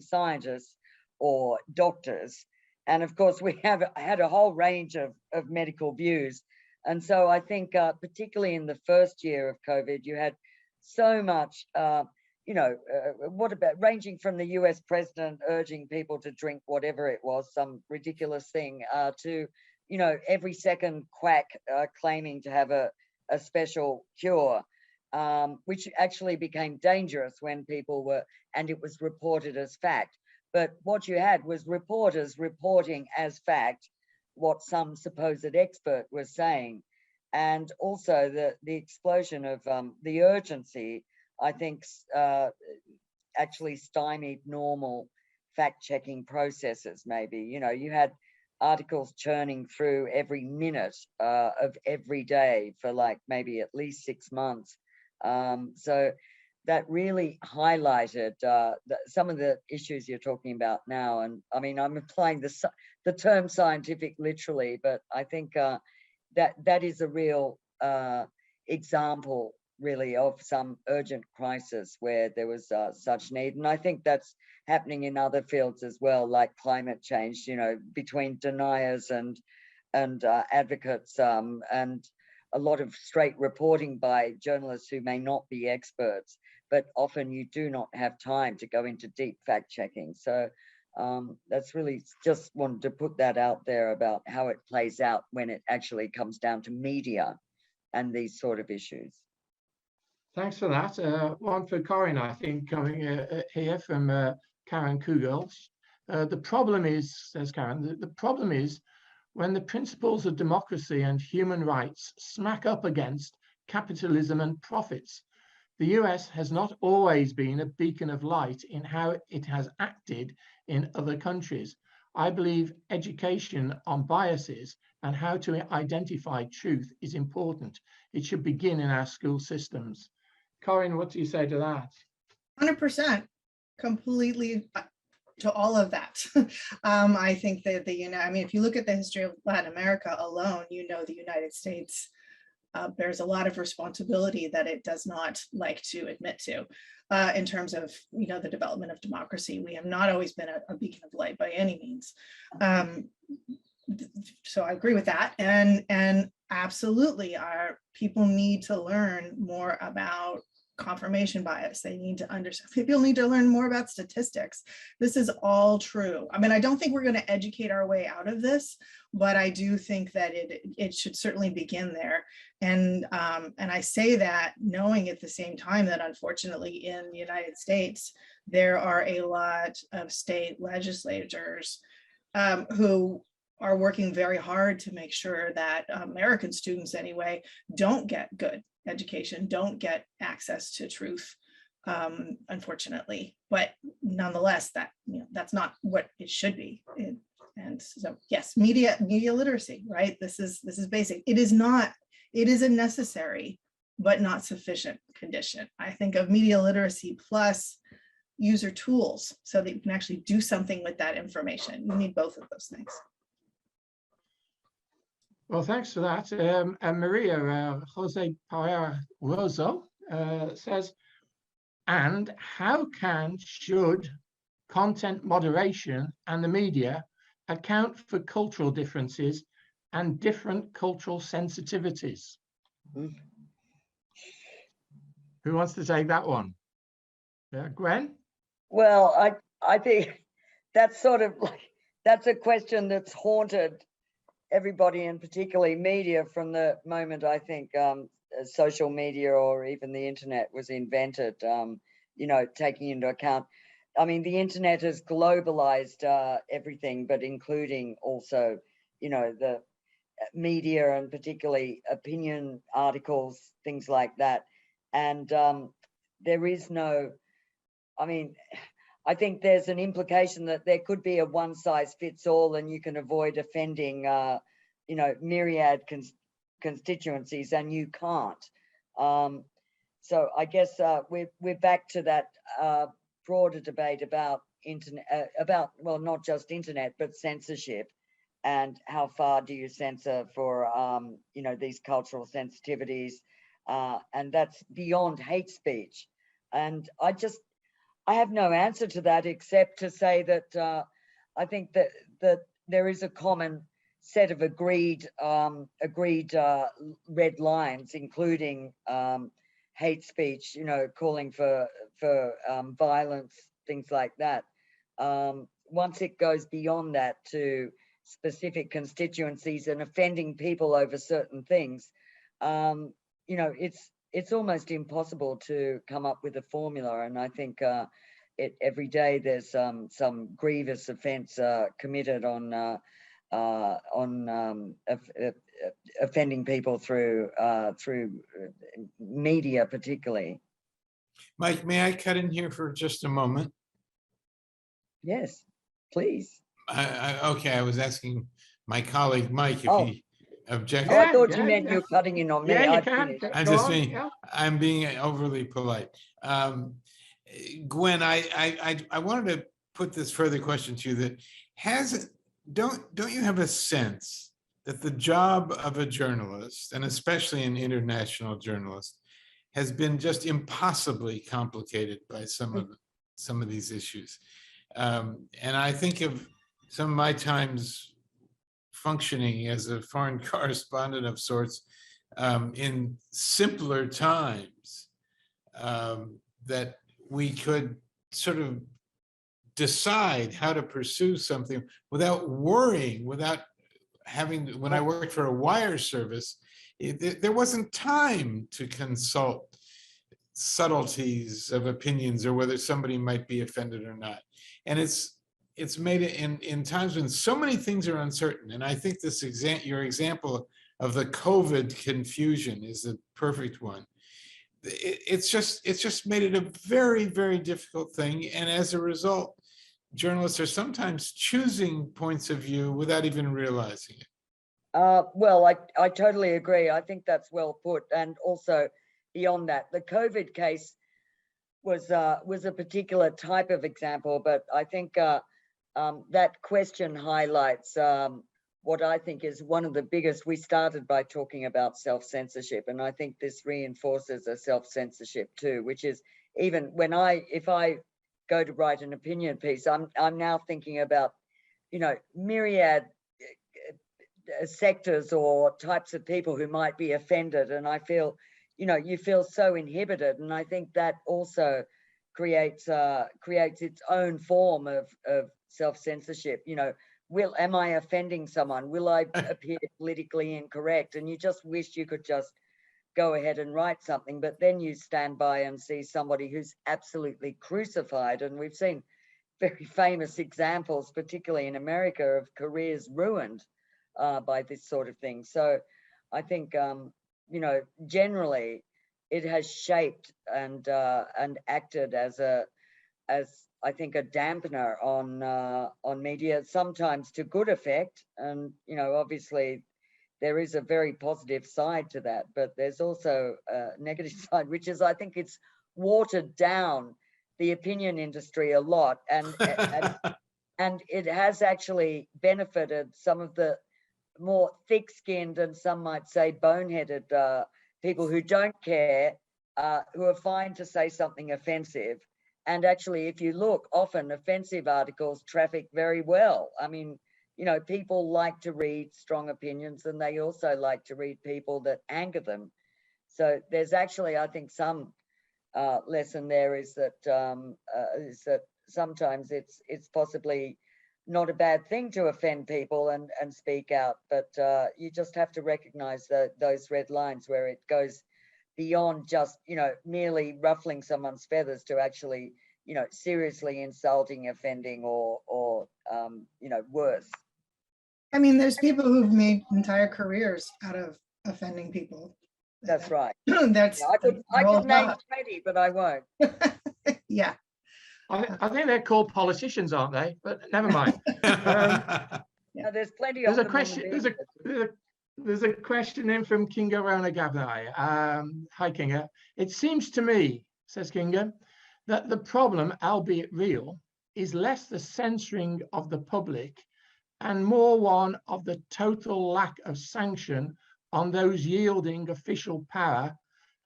scientists or doctors. And of course, we have had a whole range of medical views. And so I think particularly in the first year of COVID, you had so much, what about ranging from the US president urging people to drink whatever it was, some ridiculous thing, to, every second quack claiming to have a special cure, which actually became dangerous when people were, and it was reported as fact. But what you had was reporters reporting as fact what some supposed expert was saying. And also the explosion of the urgency, I think, actually stymied normal fact-checking processes, maybe. You had articles churning through every minute of every day for like maybe at least 6 months. So that really highlighted some of the issues you're talking about now. And I mean, I'm applying the term scientific literally, but I think that is a real example really of some urgent crisis where there was such need. And I think that's happening in other fields as well, like climate change, you know, between deniers and advocates, and a lot of straight reporting by journalists who may not be experts, but often you do not have time to go into deep fact checking. So that's really just wanted to put that out there about how it plays out when it actually comes down to media and these sort of issues. Thanks for that. One for Corinne, I think, coming here from Karen Kugels. The problem is, says Karen, the problem is when the principles of democracy and human rights smack up against capitalism and profits. The US has not always been a beacon of light in how it has acted in other countries. I believe education on biases and how to identify truth is important. It should begin in our school systems. Corinne, what do you say to that? 100%, completely to all of that. I think that I mean, if you look at the history of Latin America alone, you know, the United States bears a lot of responsibility that it does not like to admit to in terms of, you know, the development of democracy. We have not always been a beacon of light by any means. So I agree with that. And absolutely, our people need to learn more about confirmation bias. They need to understand, people need to learn more about statistics. This is all true. I mean, I don't think we're going to educate our way out of this, but I do think that it should certainly begin there. And I say that knowing at the same time that unfortunately in the United States, there are a lot of state legislators who are working very hard to make sure that American students anyway don't get good education, don't get access to truth, unfortunately. But nonetheless, that, you know, that's not what it should be. And so yes, media literacy, right? This is basic. It is a necessary but not sufficient condition. I think of media literacy plus user tools so that you can actually do something with that information. You need both of those things. Well, thanks for that. And Maria, Jose Pereira Rozo says, and how should content moderation and the media account for cultural differences and different cultural sensitivities? Mm. Who wants to take that one? Gwen? Well, I think that's sort of like, that's a question that's haunted everybody, and particularly media, from the moment I think social media or even the internet was invented, you know, taking into account, I mean, the internet has globalized everything, but including also, you know, the media and particularly opinion articles, things like that. And there is no, I mean, I think there's an implication that there could be a one size fits all and you can avoid offending, you know, myriad constituencies, and you can't. So I guess we're back to that broader debate about internet, about, well, not just internet, but censorship, and how far do you censor for, you know, these cultural sensitivities, and that's beyond hate speech. And I have no answer to that except to say that I think that there is a common set of agreed red lines, including hate speech, you know, calling for violence, things like that. Once it goes beyond that to specific constituencies and offending people over certain things, you know, it's almost impossible to come up with a formula. And I think every day there's some grievous offence committed on offending people through media, particularly. Mike, may I cut in here for just a moment? Yes, please. Okay, I was asking my colleague Mike if he objected. Oh, I thought you Yeah, meant yeah. you're cutting in on me. Yeah, you I'd can. finished. I'm Go just on, being, yeah. I'm being overly polite. Gwen, I wanted to put this further question to you, that don't you have a sense that the job of a journalist, and especially an international journalist, has been just impossibly complicated by some of these issues. And I think of some of my times functioning as a foreign correspondent of sorts in simpler times, that we could sort of decide how to pursue something without worrying, without having, when I worked for a wire service, there wasn't time to consult subtleties of opinions or whether somebody might be offended or not. And it's made it in times when so many things are uncertain. And I think this your example of the COVID confusion is a perfect one. It's just made it a very, very difficult thing. And as a result, journalists are sometimes choosing points of view without even realizing it. Well, I totally agree. I think that's well put. And also beyond that, the COVID case was a particular type of example, but I think that question highlights what I think is one of the biggest. We started by talking about self-censorship, and I think this reinforces a self-censorship too, which is even when if I go to write an opinion piece, I'm now thinking about, myriad sectors or types of people who might be offended, and I feel, you feel so inhibited, and I think that also creates its own form of self-censorship. Am I offending someone? Will I appear politically incorrect? And you just wish you could just go ahead and write something, but then you stand by and see somebody who's absolutely crucified. And we've seen very famous examples, particularly in America, of careers ruined by this sort of thing. So I think, generally it has shaped and acted as I think a dampener on media, sometimes to good effect. And, obviously there is a very positive side to that, but there's also a negative side, which is, I think it's watered down the opinion industry a lot. And it has actually benefited some of the more thick-skinned and some might say boneheaded people who don't care, who are fine to say something offensive. And actually, if you look, often offensive articles traffic very well. I mean, people like to read strong opinions, and they also like to read people that anger them. So there's actually, I think, some lesson there is that sometimes it's possibly not a bad thing to offend people and speak out, but you just have to recognize those red lines where it goes beyond just, merely ruffling someone's feathers to actually, seriously insulting, offending, or worse. I mean, there's people who've made entire careers out of offending people. That's right. That's I could name 20, but I won't. Yeah. I think they're called politicians, aren't they? But never mind. Yeah, there's plenty of There's a question. There's a question in from Kinga Ranagavai. Hi, Kinga. It seems to me, says Kinga, that the problem, albeit real, is less the censoring of the public and more one of the total lack of sanction on those yielding official power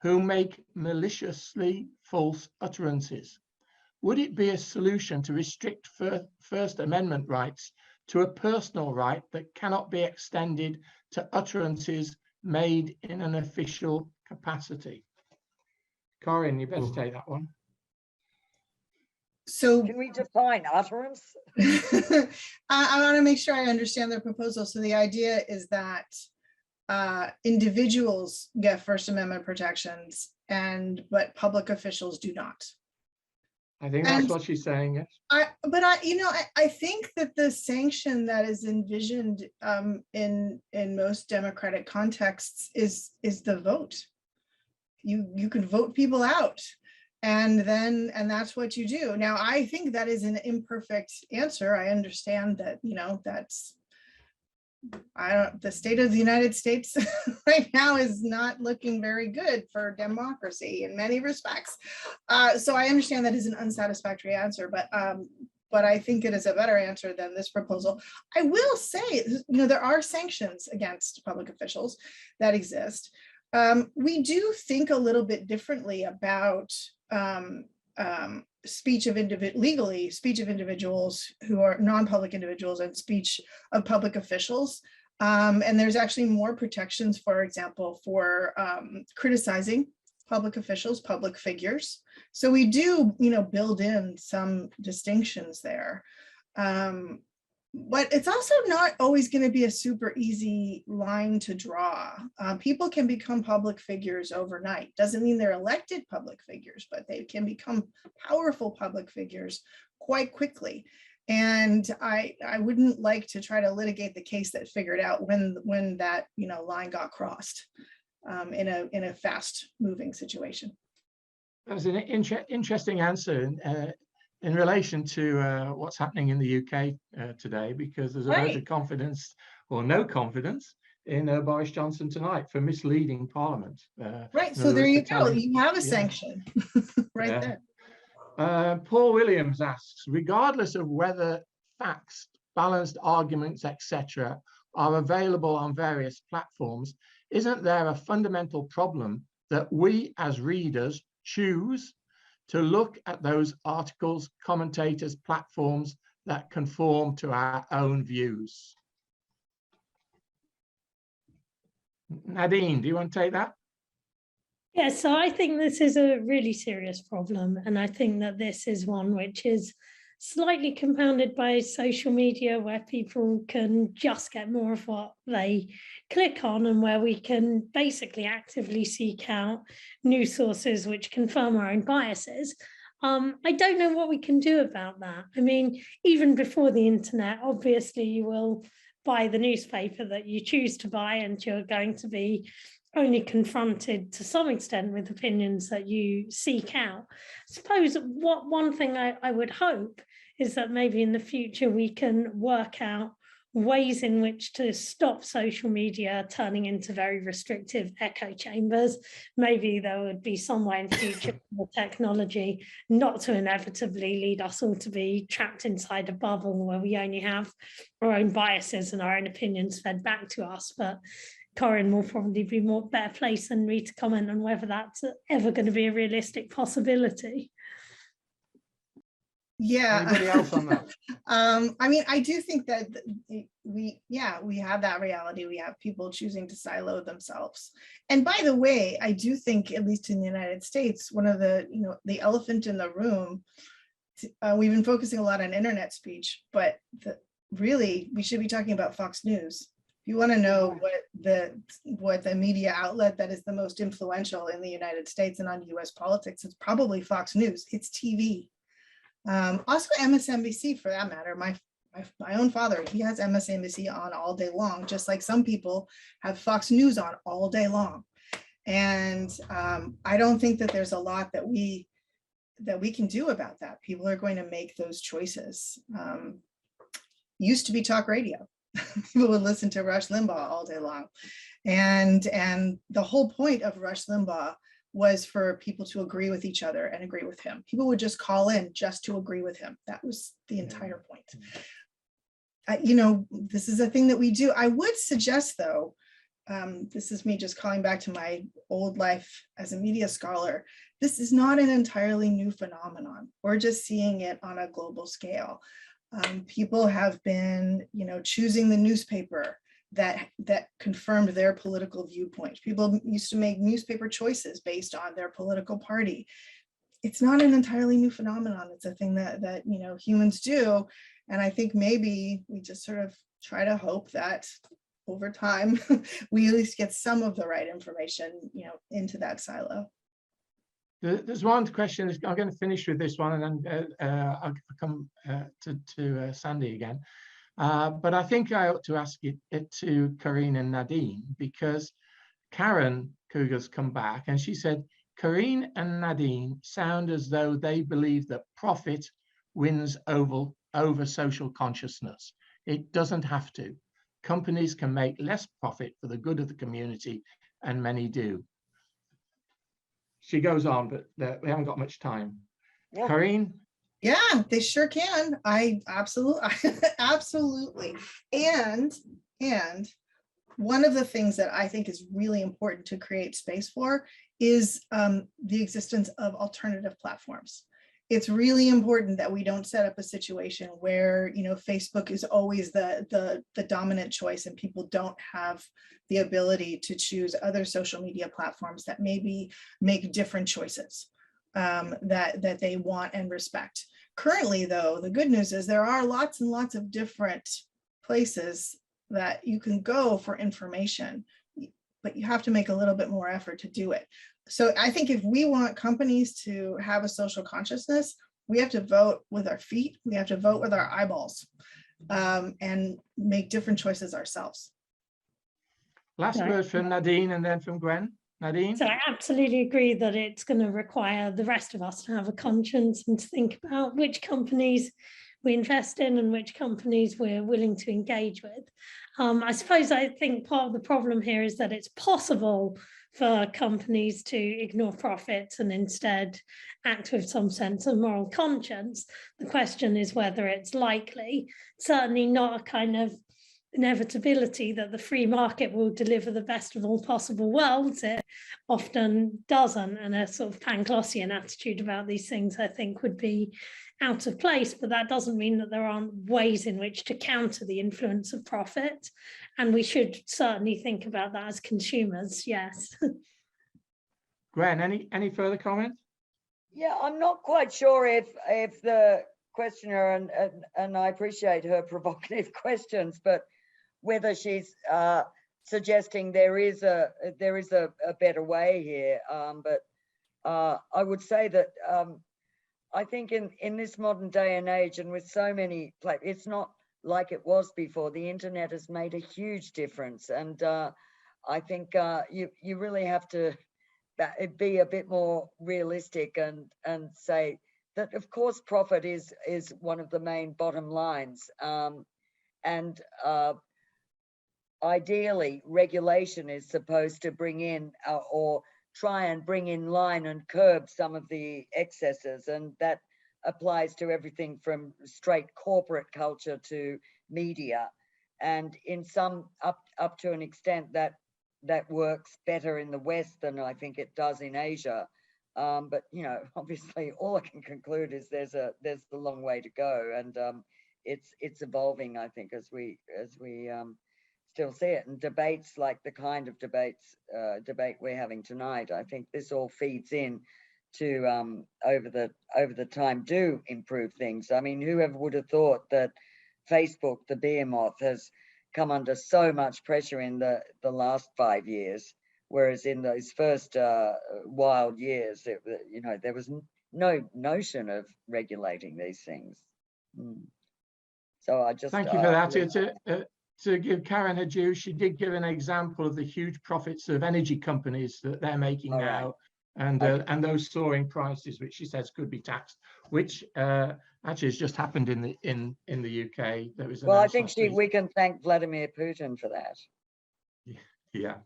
who make maliciously false utterances. Would it be a solution to restrict First Amendment rights to a personal right that cannot be extended to utterances made in an official capacity? Corinne, you better take that one. So can we define utterance? I want to make sure I understand the proposal. So the idea is that individuals get First Amendment protections, but public officials do not. I think that's what she's saying, yes. I think that the sanction that is envisioned in most democratic contexts is the vote. You can vote people out, and that's what you do. Now, I think that is an imperfect answer. I understand that, that's the state of the United States right now is not looking very good for democracy in many respects. So I understand that is an unsatisfactory answer, but I think it is a better answer than this proposal. I will say, there are sanctions against public officials that exist. We do think a little bit differently about speech of legally speech of individuals who are non-public individuals and speech of public officials. And there's actually more protections, for example, for criticizing public officials, public figures. So we do, build in some distinctions there. But it's also not always going to be a super easy line to draw. People can become public figures overnight. Doesn't mean they're elected public figures, but they can become powerful public figures quite quickly. And I wouldn't like to try to litigate the case that figured out when that line got crossed in a fast moving situation. That was an interesting answer in relation to what's happening in the UK today, because there's a vote of confidence or no confidence in Boris Johnson tonight for misleading Parliament. Right, so there you go. You have a sanction right there. Paul Williams asks, regardless of whether facts, balanced arguments, etc., are available on various platforms, isn't there a fundamental problem that we as readers choose to look at those articles, commentators, platforms that conform to our own views? Nadine, do you want to take that? Yeah, so I think this is a really serious problem. And I think that this is one which is slightly compounded by social media, where people can just get more of what they click on, and where we can basically actively seek out news sources which confirm our own biases. I don't know what we can do about that. I mean, even before the internet, obviously you will buy the newspaper that you choose to buy, and you're going to be only confronted to some extent with opinions that you seek out. I suppose one thing I would hope is that maybe in the future we can work out ways in which to stop social media turning into very restrictive echo chambers. Maybe there would be some way in future for technology not to inevitably lead us all to be trapped inside a bubble where we only have our own biases and our own opinions fed back to us. But Corinne will probably be better placed than me to comment on whether that's ever going to be a realistic possibility. Yeah. Anybody else on that? I mean, I do think that we have that reality. We have people choosing to silo themselves. And by the way, I do think, at least in the United States, one of the, the elephant in the room, we've been focusing a lot on internet speech, but really we should be talking about Fox News. If you want to know what the media outlet that is the most influential in the United States and on US politics, it's probably Fox News. It's TV. Also MSNBC, for that matter. My own father, he has MSNBC on all day long, just like some people have Fox News on all day long. And I don't think that there's a lot that we can do about that. People are going to make those choices. Used to be talk radio. People would listen to Rush Limbaugh all day long. And the whole point of Rush Limbaugh was for people to agree with each other and agree with him. People would just call in just to agree with him. That was the entire point. This is a thing that we do. I would suggest, though, this is me just calling back to my old life as a media scholar. This is not an entirely new phenomenon. We're just seeing it on a global scale. People have been, choosing the newspaper that confirmed their political viewpoint. People used to make newspaper choices based on their political party. It's not an entirely new phenomenon. It's a thing that humans do. And I think maybe we just sort of try to hope that over time, we at least get some of the right information, into that silo. There's one question. I'm going to finish with this one, and then I'll come to Sandy again. But I think I ought to ask it to Corinne and Nadine, because Karen Cougar's come back and she said, Corinne and Nadine sound as though they believe that profit wins over social consciousness. It doesn't have to. Companies can make less profit for the good of the community, and many do. She goes on, but we haven't got much time. Yeah. Corinne? Yeah, they sure can. I absolutely. And one of the things that I think is really important to create space for is the existence of alternative platforms. It's really important that we don't set up a situation where, you know, Facebook is always the dominant choice and people don't have the ability to choose other social media platforms that maybe make different choices that they want and respect. Currently, though, the good news is there are lots and lots of different places that you can go for information, but you have to make a little bit more effort to do it. So I think if we want companies to have a social consciousness, we have to vote with our feet, we have to vote with our eyeballs, and make different choices ourselves. Last Right. word from Nadine and then from Gwen. Nadine? So I absolutely agree that it's going to require the rest of us to have a conscience and to think about which companies we invest in and which companies we're willing to engage with. I think part of the problem here is that it's possible for companies to ignore profits and instead act with some sense of moral conscience. The question is whether it's likely. Certainly not a kind of inevitability that the free market will deliver the best of all possible worlds. It often doesn't, and a sort of Panglossian attitude about these things, I think, would be out of place, but that doesn't mean that there aren't ways in which to counter the influence of profit, and we should certainly think about that as consumers. Yes. Gwen, any further comment? Yeah, I'm not quite sure if the questioner, and I appreciate her provocative questions, but whether she's suggesting there is a better way here. But I would say that I think in this modern day and age, and with so many, it's not like it was before. The internet has made a huge difference, and I think you really have to be a bit more realistic and say that, of course, profit is one of the main bottom lines, and ideally regulation is supposed to bring in or try and bring in line and curb some of the excesses, and that applies to everything from straight corporate culture to media, and in some up to an extent that works better in the West than I think it does in Asia. But you know, obviously, all I can conclude is there's a long way to go, and it's evolving, I think, as we still see it. And debates like the kind of debate we're having tonight, I think this all feeds in to over the time do improve things. I mean, whoever would have thought that Facebook, the behemoth, has come under so much pressure in the last 5 years, whereas in those first wild years, you know, there was no notion of regulating these things. So I just thank you for that. To give Karen her due, she did give an example of the huge profits of energy companies that they're making now, and those soaring prices, which she says could be taxed, which actually has just happened in the UK. There was I think we can thank Vladimir Putin for that. Yeah.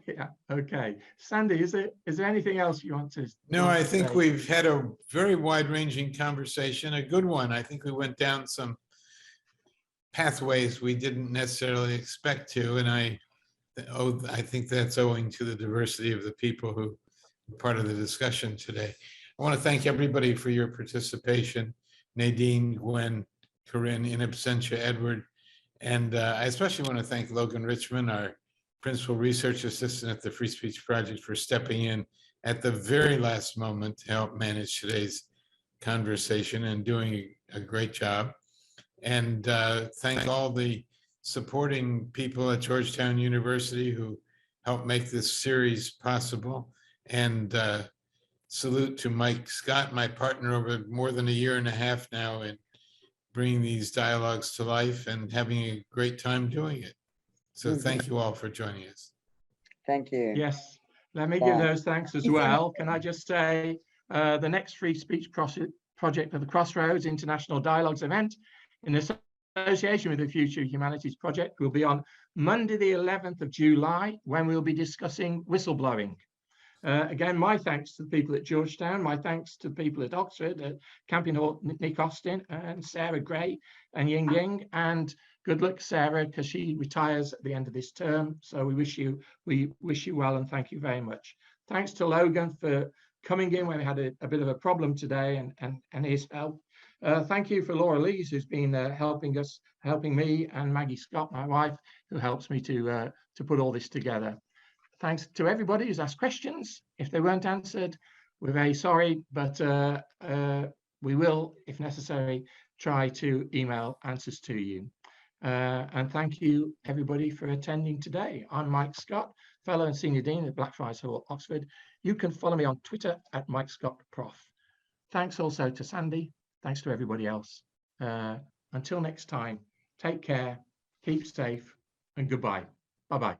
Yeah. Okay. Sandy, is there anything else you want to? No, I think we've had a very wide-ranging conversation, a good one. I think we went down some pathways we didn't necessarily expect to, and I think that's owing to the diversity of the people who were part of the discussion today. I want to thank everybody for your participation. Nadine, Gwen, Corinne, in absentia, Edward, and I especially want to thank Logan Richmond, our principal research assistant at the Free Speech Project, for stepping in at the very last moment to help manage today's conversation and doing a great job. And thank all the supporting people at Georgetown University who helped make this series possible. And salute to Mike Scott, my partner over more than a year and a half now in bringing these dialogues to life and having a great time doing it. So thank you all for joining us. Thank you. Yes, let me give those thanks as well. Can I just say the next Free Speech Project of the Crossroads International Dialogues event in association with the Future Humanities Project will be on Monday, the 11th of July, when we'll be discussing whistleblowing. Again, my thanks to the people at Georgetown, my thanks to the people at Oxford, at Campion Hall, Nick Austin and Sarah Gray and Ying Ying, and good luck, Sarah, because she retires at the end of this term. So we wish you well and thank you very much. Thanks to Logan for coming in when we had a bit of a problem today and his help. Thank you for Laura Lees, who's been helping me, and Maggie Scott, my wife, who helps me to put all this together. Thanks to everybody who's asked questions. If they weren't answered, we're very sorry, but we will, if necessary, try to email answers to you. And thank you, everybody, for attending today. I'm Mike Scott, Fellow and Senior Dean at Blackfriars Hall, Oxford. You can follow me on Twitter at Mike Scott Prof. Thanks also to Sandy. Thanks to everybody else. Until next time, take care, keep safe, and goodbye. Bye-bye.